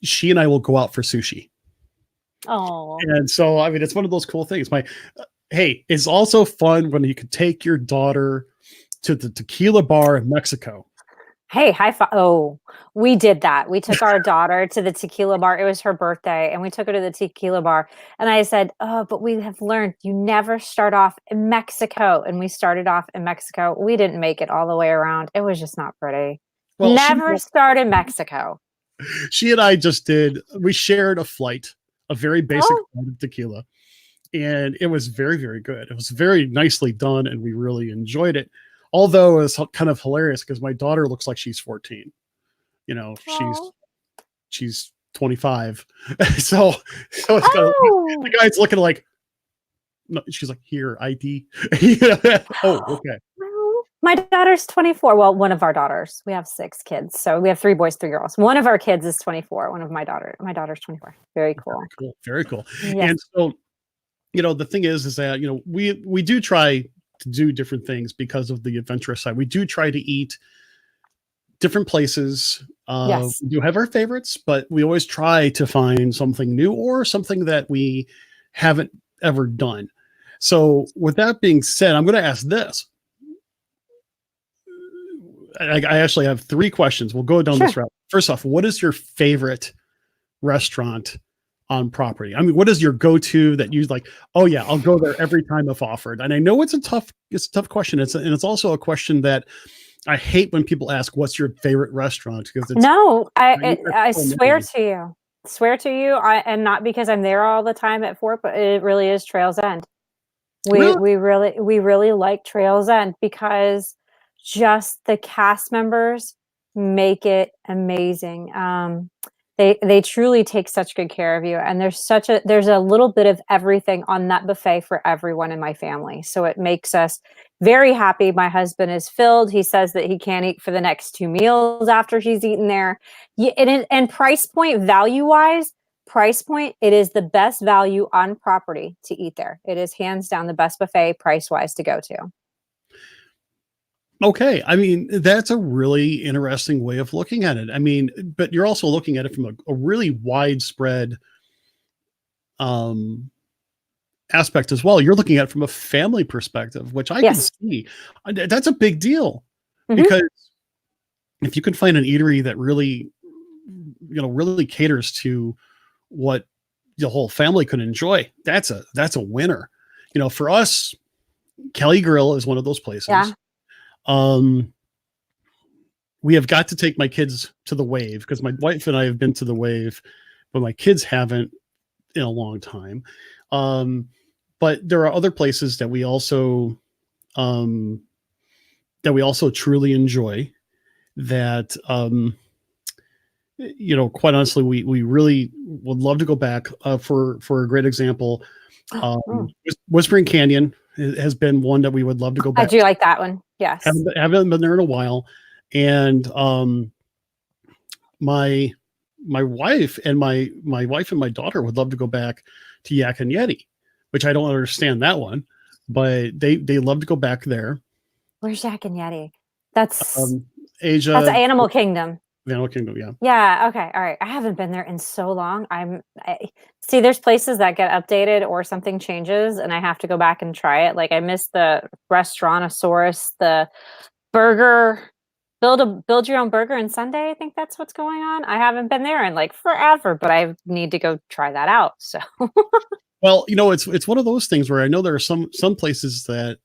Speaker 1: she and I will go out for sushi.
Speaker 2: Oh,
Speaker 1: and so I mean, it's one of those cool things. Hey, it's also fun when you could take your daughter to the tequila bar in Mexico.
Speaker 2: Hey, high five. Oh, we did that. We took our daughter to the tequila bar. It was her birthday, and we took her to the tequila bar. And I said, "Oh, but we have learned you never start off in Mexico." And we started off in Mexico. We didn't make it all the way around. It was just not pretty.
Speaker 1: Well,
Speaker 2: Never start in Mexico.
Speaker 1: she and I just did. We shared a flight, a very basic
Speaker 2: Oh,
Speaker 1: flight of tequila, and it was very, very good. It was very nicely done, and we really enjoyed it. Although it's kind of hilarious because my daughter looks like she's 14. You know,
Speaker 2: oh,
Speaker 1: she's 25. so it's kind of
Speaker 2: oh.
Speaker 1: the guy's looking like, no, she's like, here, ID. Oh, okay.
Speaker 2: Well, my daughter's 24. Well, one of our daughters. We have 6 kids. So we have 3 boys, 3 girls. One of our kids is 24. One of my daughter's 24. Very cool.
Speaker 1: Very cool. Very cool.
Speaker 2: Yes.
Speaker 1: And so, the thing is that, we do try to do different things because of the adventurous side. We do try to eat different places.
Speaker 2: Yes.
Speaker 1: We do have our favorites, but we always try to find something new or something that we haven't ever done. So with that being said, I'm going to ask this. I actually have 3 questions. We'll go down this route. First off, what is your favorite restaurant on property? I mean, what is your go-to that you like? Oh yeah, I'll go there every time if offered. And I know it's a tough question. It's also a question that I hate when people ask, "What's your favorite restaurant?" Because it's
Speaker 2: No, I swear to you, and not because I'm there all the time at Fort, but it really is Trails End.
Speaker 1: Really?
Speaker 2: We really like Trails End because just the cast members make it amazing. They truly take such good care of you, and there's a little bit of everything on that buffet for everyone in my family. So it makes us very happy. My husband is filled. He says that he can't eat for the next 2 meals after he's eaten there. Yeah, and price point, value wise, price point, it is the best value on property to eat there. It is hands down the best buffet price wise to go to.
Speaker 1: Okay. I mean, that's a really interesting way of looking at it. I mean, but you're also looking at it from a really widespread um, aspect as well. You're looking at it from a family perspective, which I can
Speaker 2: Yes.
Speaker 1: see. That's a big deal
Speaker 2: Mhm.
Speaker 1: because if you can find an eatery that really, really caters to what the whole family could enjoy, that's a winner. For us, Kelly Grill is one of those places.
Speaker 2: Yeah.
Speaker 1: Um, we have got to take my kids to the Wave because my wife and I have been to the Wave, but my kids haven't in a long time. But there are other places that we also truly enjoy that quite honestly we really would love to go back. For a great example, Whispering Canyon has been one that we would love to go back.
Speaker 2: I do like that one. Yes.
Speaker 1: Haven't been there in a while. And my wife and my daughter would love to go back to Yak and Yeti, which I don't understand that one, but they love to go back there.
Speaker 2: Where's Yak and Yeti? That's
Speaker 1: Asia.
Speaker 2: That's Animal Kingdom.
Speaker 1: Animal Kingdom, yeah.
Speaker 2: Yeah, okay, all right. I haven't been there in so long. See, there's places that get updated or something changes and I have to go back and try it. Like I missed the Restaurantosaurus, the burger, build your own burger and Sunday. I think that's what's going on. I haven't been there in like forever, but I need to go try that out. So
Speaker 1: well, it's one of those things where I know there are some places that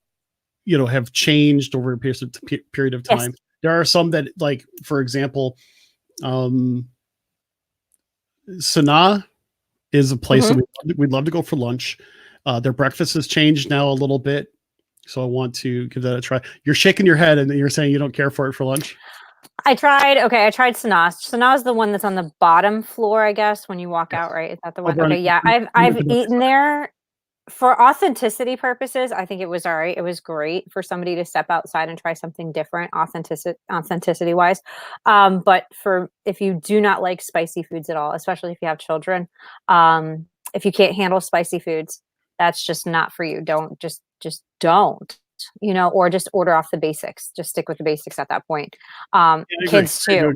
Speaker 1: have changed over a period of time. Yes. There are some that, like, for example, Sanaa is a place that we'd love to go for lunch. Their breakfast has changed now a little bit, so I want to give that a try. You're shaking your head and you're saying you don't care for it for lunch?
Speaker 2: I tried Sanaa. Sanaa is the one that's on the bottom floor, I guess, when you walk out, right? Is that the one? Okay, yeah. I've eaten there. For authenticity purposes, I think it was all right. It was great for somebody to step outside and try something different, authenticity wise. But if you do not like spicy foods at all, especially if you have children, if you can't handle spicy foods, that's just not for you. Don't just don't, or just order off the basics. Just stick with the basics at that point. Kids too.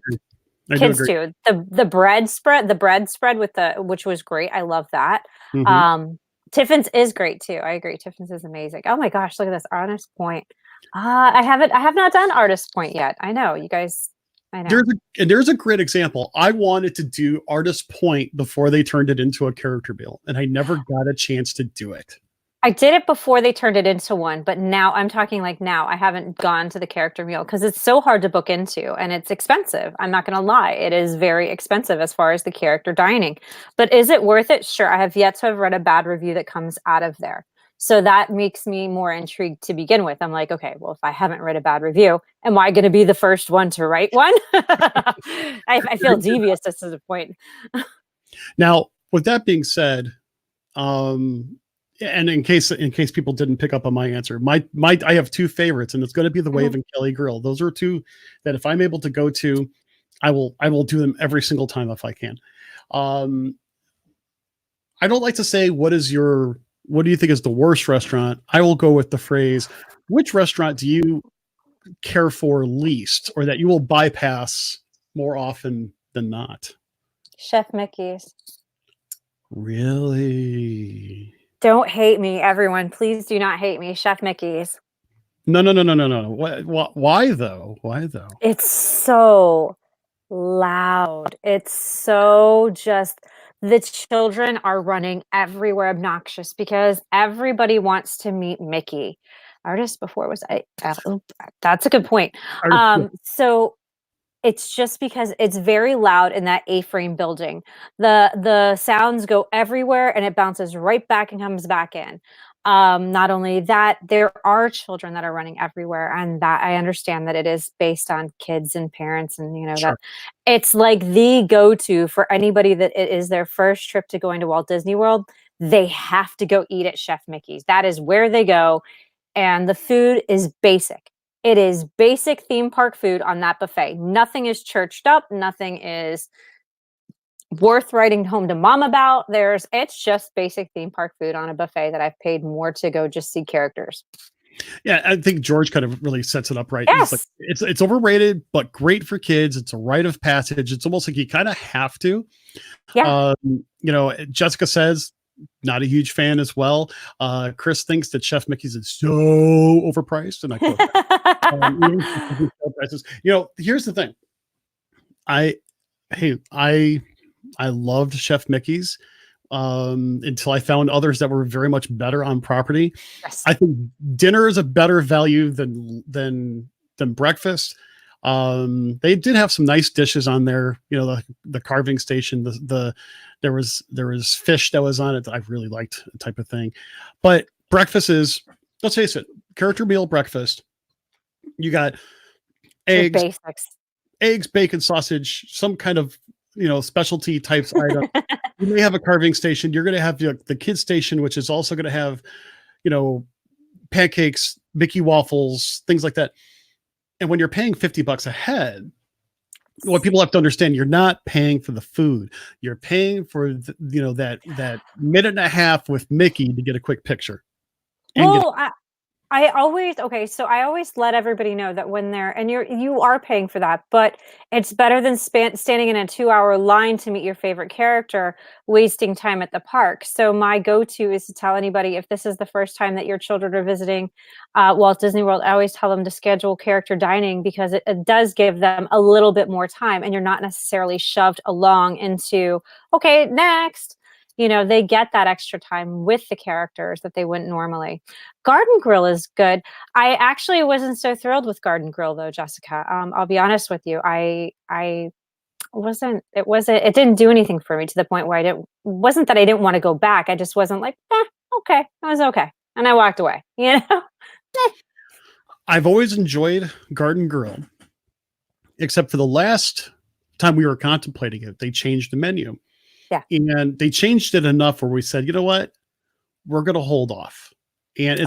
Speaker 2: Kids too. The bread spread which was great. I love that. Mm-hmm. Tiffin's is great too. I agree. Tiffin's is amazing. Oh my gosh, look at this Artist Point. I have not done Artist Point yet. I know you guys I know.
Speaker 1: There's a great example. I wanted to do Artist Point before they turned it into a character meal, and I never got a chance to do it.
Speaker 2: I did it before they turned it into one, but now I'm talking like now I haven't gone to the character meal because it's so hard to book into and it's expensive. I'm not going to lie. It is very expensive as far as the character dining. But is it worth it? Sure. I have yet to have read a bad review that comes out of there. So that makes me more intrigued to begin with. I'm like, okay, well, if I haven't read a bad review, am I going to be the first one to write one? I feel devious to the point.
Speaker 1: Now, with that being said, and in case people didn't pick up on my answer, I have two favorites, and it's going to be the Wave and Kelly Grill. Those are two that if I'm able to go to, I will do them every single time if I can. I don't like to say what do you think is the worst restaurant. I will go with the phrase, which restaurant do you care for least, or that you will bypass more often than not?
Speaker 2: Chef Mickey's.
Speaker 1: Really?
Speaker 2: Don't hate me, everyone. Please do not hate me. Chef Mickey's.
Speaker 1: No. Why though? Why though?
Speaker 2: It's so loud. It's so just the children are running everywhere obnoxious because everybody wants to meet Mickey. Artist before was that's a good point. So it's just because it's very loud in that A-frame building. The sounds go everywhere and it bounces right back and comes back in. Not only that, there are children that are running everywhere, and that I understand that it is based on kids and parents, and
Speaker 1: Sure.
Speaker 2: that it's like the go-to for anybody that it is their first trip to going to Walt Disney World. They have to go eat at Chef Mickey's. That is where they go, and the food is basic. It is basic theme park food on that buffet. Nothing is churched up. Nothing is worth writing home to mom about. It's just basic theme park food on a buffet that I've paid more to go just see characters.
Speaker 1: Yeah, I think George kind of really sets it up right.
Speaker 2: Yes.
Speaker 1: He's like, it's overrated, but great for kids. It's a rite of passage. It's almost like you kind of have to.
Speaker 2: Yeah.
Speaker 1: Jessica says, not a huge fan as well. Chris thinks that Chef Mickey's is so overpriced, and I quote that. Here's the thing. I loved Chef Mickey's until I found others that were very much better on property.
Speaker 2: Yes.
Speaker 1: I think dinner is a better value than breakfast. They did have some nice dishes on there. The carving station. There was fish that was on it that I really liked, type of thing. But breakfast is, let's face it, character meal breakfast. You got eggs, bacon, sausage, some kind of specialty types item. You may have a carving station. You're going to have the kids station, which is also going to have pancakes, Mickey waffles, things like that. And when you're paying $50 a head, what people have to understand, you're not paying for the food. You're paying for that minute and a half with Mickey to get a quick picture.
Speaker 2: I always let everybody know that when you are paying for that, but it's better than standing in a 2-hour line to meet your favorite character, wasting time at the park. So my go-to is to tell anybody, if this is the first time that your children are visiting Walt Disney World, I always tell them to schedule character dining, because it does give them a little bit more time, and you're not necessarily shoved along into, okay, next. They get that extra time with the characters that they wouldn't normally. Garden Grill is good. I actually wasn't so thrilled with Garden Grill though, Jessica. I'll be honest with you. I wasn't. It didn't do anything for me to the point where it wasn't that I didn't want to go back. I just wasn't like, okay, that was okay, and I walked away.
Speaker 1: I've always enjoyed Garden Grill, except for the last time we were contemplating it. They changed the menu.
Speaker 2: Yeah.
Speaker 1: And they changed it enough where we said, you know what, we're going to hold off. And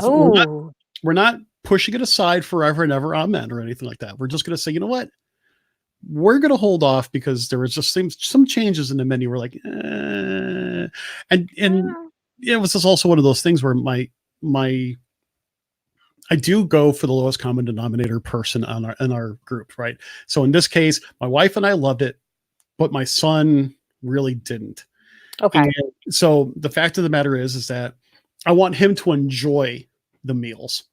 Speaker 1: we're not pushing it aside forever and ever, amen, or anything like that. We're just going to say, you know what, we're going to hold off because there was just some changes in the menu. We're like, and it was just also one of those things where I do go for the lowest common denominator person in our group, right? So in this case, my wife and I loved it, but my son really didn't.
Speaker 2: Okay.
Speaker 1: And so the fact of the matter is that I want him to enjoy the meals.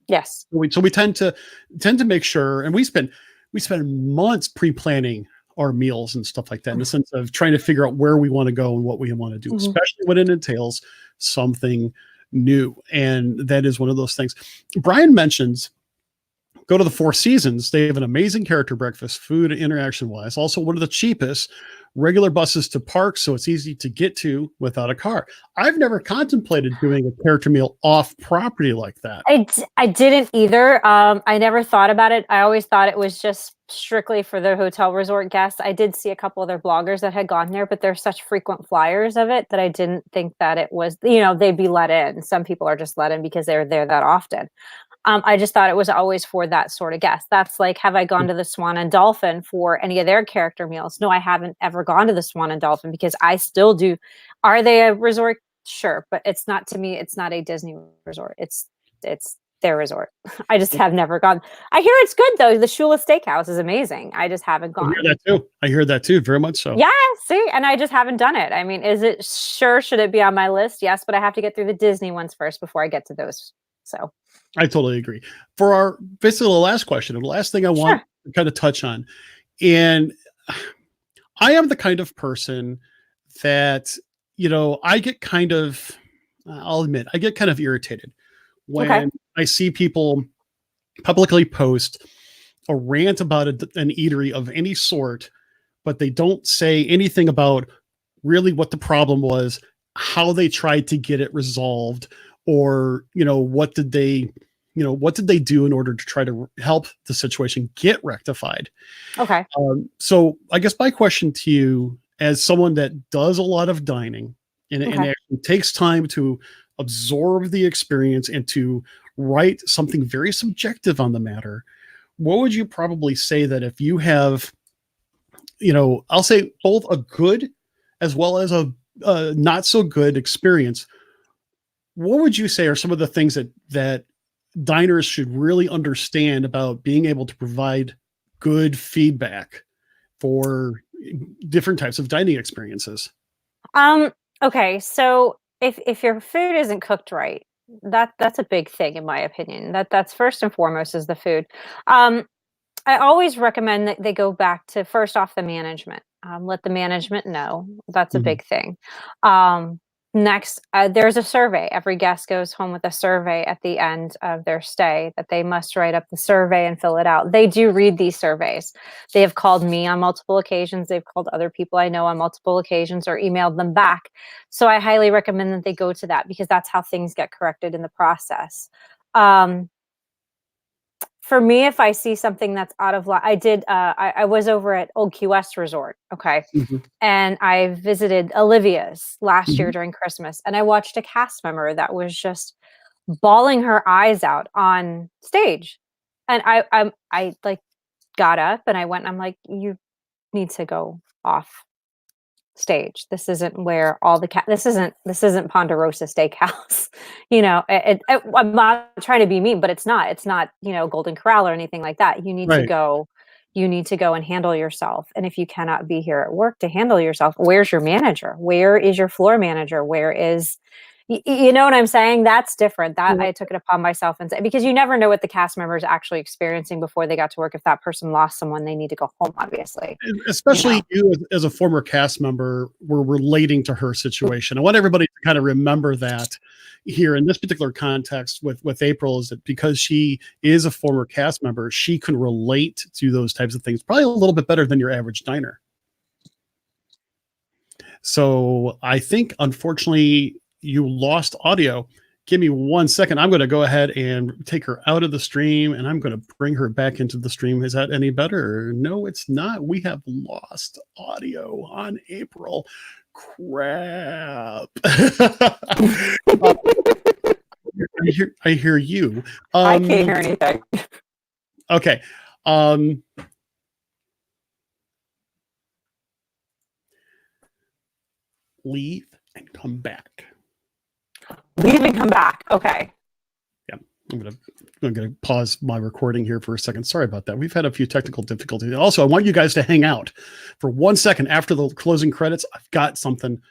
Speaker 2: Yes.
Speaker 1: So we tend to make sure, and we spend we spend months pre-planning our meals and stuff like that, in the sense of trying to figure out where we want to go and what we want to do, especially when it entails something new. And that is one of those things. Brian mentions, go to the Four Seasons. They have an amazing character breakfast, food interaction wise. Also, one of the cheapest regular buses to park, so it's easy to get to without a car. I've never contemplated doing a character meal off property like that.
Speaker 2: I didn't either. I never thought about it. I always thought it was just strictly for the hotel resort guests. I did see a couple other bloggers that had gone there, but there's such frequent flyers of it that I didn't think that it was, they'd be let in. Some people are just let in because they're there that often. I just thought it was always for that sort of guest. That's like, have I gone to the Swan and Dolphin for any of their character meals? No, I haven't ever gone to the Swan and Dolphin because I still do. Are they a resort? Sure. But it's not, to me, it's not a Disney resort. It's their resort. I just have never gone. I hear it's good though. The Shula Steakhouse is amazing. I just haven't gone.
Speaker 1: I hear that too. Very much so.
Speaker 2: Yeah. See, and I just haven't done it. I mean, should it be on my list? Yes, but I have to get through the Disney ones first before I get to those. So
Speaker 1: I totally agree. For our basically the last question, the last thing I want to kind of touch on, and I am the kind of person that, I get kind of, I'll admit, I get kind of irritated when I see people publicly post a rant about an eatery of any sort, but they don't say anything about really what the problem was, how they tried to get it resolved, or, what did they do in order to try to help the situation get rectified?
Speaker 2: Okay.
Speaker 1: So I guess my question to you, as someone that does a lot of dining and actually takes time to absorb the experience and to write something very subjective on the matter, what would you probably say that if you have, I'll say both a good as well as a not so good experience, what would you say are some of the things that diners should really understand about being able to provide good feedback for different types of dining experiences?
Speaker 2: Okay. So if your food isn't cooked right, that's a big thing in my opinion. That's first and foremost is the food. I always recommend that they go back to first off the management. Let the management know. That's a big thing. Next, there's a survey. Every guest goes home with a survey at the end of their stay that they must write up the survey and fill it out. They do read these surveys. They have called me on multiple occasions. They've called other people I know on multiple occasions or emailed them back. So I highly recommend that they go to that because that's how things get corrected in the process. For me, if I see something that's out of line, I was over at Old Key West Resort, and I visited Olivia's last year during Christmas, and I watched a cast member that was just bawling her eyes out on stage, and I like got up and I went, and I'm like, you need to go off stage. This isn't where all the this isn't Ponderosa Steakhouse. I'm not trying to be mean, but it's not Golden Corral or anything like that. You need to go and handle yourself. And if you cannot be here at work to handle yourself, where's your manager? Where is your floor manager? Where is you know what I'm saying? That's different. That I took it upon myself and said, because you never know what the cast member is actually experiencing before they got to work. If that person lost someone, they need to go home, obviously.
Speaker 1: Especially you as a former cast member were relating to her situation. I want everybody to kind of remember that here in this particular context with April, is that because she is a former cast member, she can relate to those types of things probably a little bit better than your average diner. So I think, unfortunately, you lost audio. Give me 1 second. I'm going to go ahead and take her out of the stream, and I'm going to bring her back into the stream. Is that any better? No, it's not. We have lost audio on April. Crap. I hear you.
Speaker 2: I can't hear anything.
Speaker 1: Okay. Leave and come back.
Speaker 2: Leave and come back. Okay.
Speaker 1: Yeah, I'm gonna pause my recording here for a second. Sorry about that. We've had a few technical difficulties. Also, I want you guys to hang out for 1 second after the closing credits. I've got something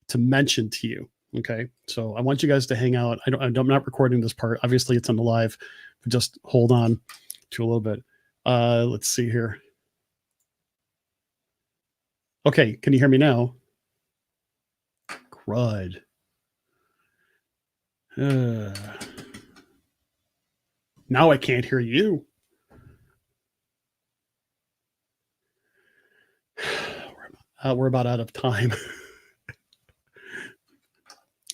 Speaker 1: to mention to you. Okay, so I want you guys to hang out. I'm not recording this part. Obviously, it's on the live, but just hold on to a little bit. Let's see here. Okay, can you hear me now? Crud. Now I can't hear you. We're about out of time.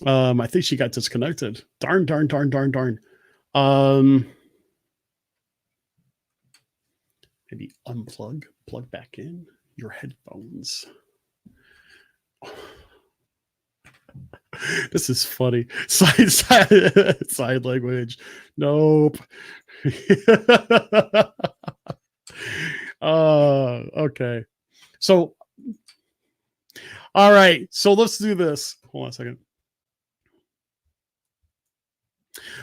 Speaker 1: I think she got disconnected. Darn. Maybe plug back in your headphones. This is funny. Side language. Nope. Okay. So, all right. So let's do this. Hold on a second.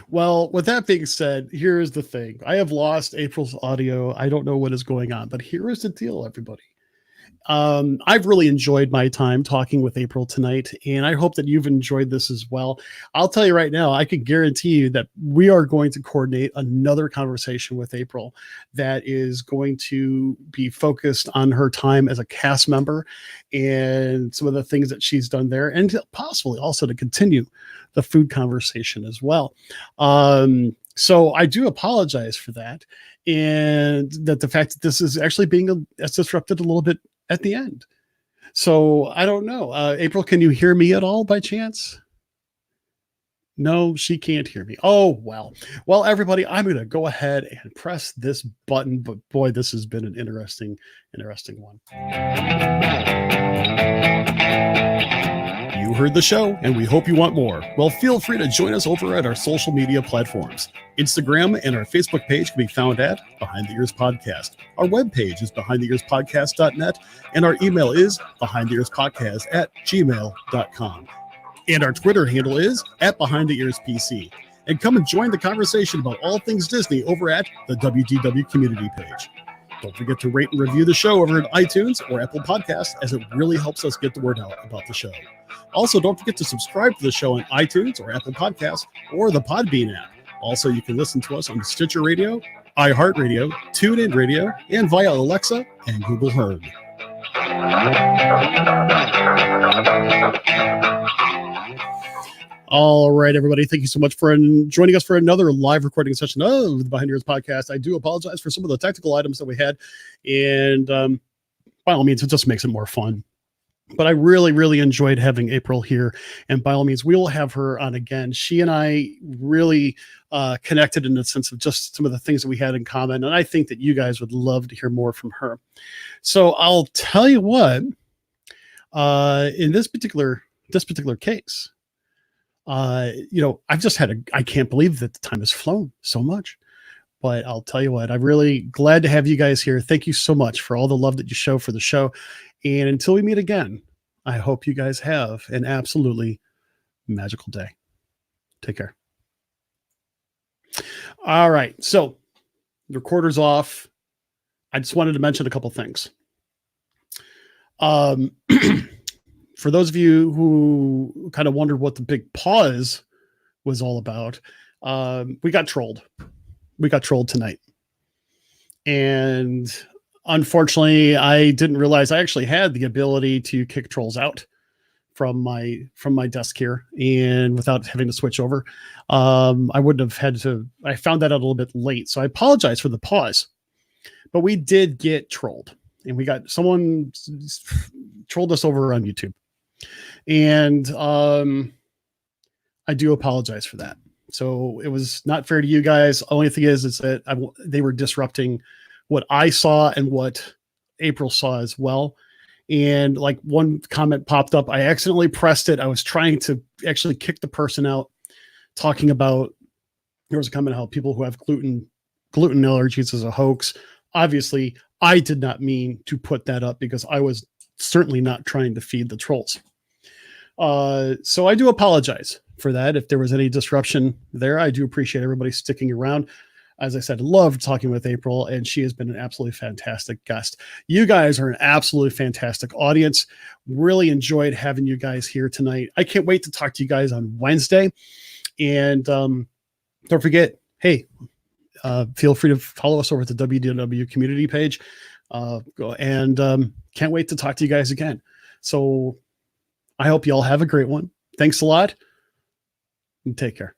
Speaker 1: Well, with that being said, here's the thing. I have lost April's audio. I don't know what is going on, but here is the deal, everybody. I've really enjoyed my time talking with April tonight, and I hope that you've enjoyed this as well. I'll tell you right now, I can guarantee you that we are going to coordinate another conversation with April that is going to be focused on her time as a cast member and some of the things that she's done there, and possibly also to continue the food conversation as well. So I do apologize for that, and that the fact that this is actually being disrupted a little bit at the end. So I don't know. April, can you hear me at all by chance? No, she can't hear me. Oh, well. Well, everybody, I'm going to go ahead and press this button. But boy, this has been an interesting one. You heard the show, and we hope you want more. Well, feel free to join us over at our social media platforms. Instagram and our Facebook page can be found at Behind the Ears Podcast. Our webpage is behindtheearspodcast.net, and our email is behindtheearspodcast@gmail.com. And our Twitter handle is @BehindTheEarsPC. And come and join the conversation about all things Disney over at the WDW community page. Don't forget to rate and review the show over at iTunes or Apple Podcasts, as it really helps us get the word out about the show. Also, don't forget to subscribe to the show on iTunes or Apple Podcasts or the Podbean app. Also, you can listen to us on Stitcher Radio, iHeartRadio, TuneIn Radio, and via Alexa and Google Home. All right, everybody. Thank you so much for joining us for another live recording session of the Behind the Ears Podcast. I do apologize for some of the technical items that we had. And by all means, it just makes it more fun. But I really, really enjoyed having April here. And by all means, we will have her on again. She and I really connected in the sense of just some of the things that we had in common. And I think that you guys would love to hear more from her. So I'll tell you what, in this particular case, I've just I can't believe that the time has flown so much. But I'll tell you what, I'm really glad to have you guys here. Thank you so much for all the love that you show for the show. And until we meet again, I hope you guys have an absolutely magical day. Take care. All right. So the recorder's off. I just wanted to mention a couple things. For those of you who kind of wondered what the big pause was all about, we got trolled. We got trolled tonight. And unfortunately, I didn't realize I actually had the ability to kick trolls out from my desk here, and without having to switch over. I wouldn't have had to. I found that out a little bit late, so I apologize for the pause. But we did get trolled, and we got someone trolled us over on YouTube, and I do apologize for that. So it was not fair to you guys. Only thing is that they were disrupting what I saw and what April saw as well. And like one comment popped up, I accidentally pressed it. I was trying to actually kick the person out, talking about, there was a comment how people who have gluten allergies is a hoax. Obviously, I did not mean to put that up because I was certainly not trying to feed the trolls. So I do apologize for that. If there was any disruption there, I do appreciate everybody sticking around. As I said, loved talking with April, and she has been an absolutely fantastic guest. You guys are an absolutely fantastic audience. Really enjoyed having you guys here tonight. I can't wait to talk to you guys on Wednesday. And don't forget, hey, feel free to follow us over at the WDW community page. And can't wait to talk to you guys again. So I hope you all have a great one. Thanks a lot and take care.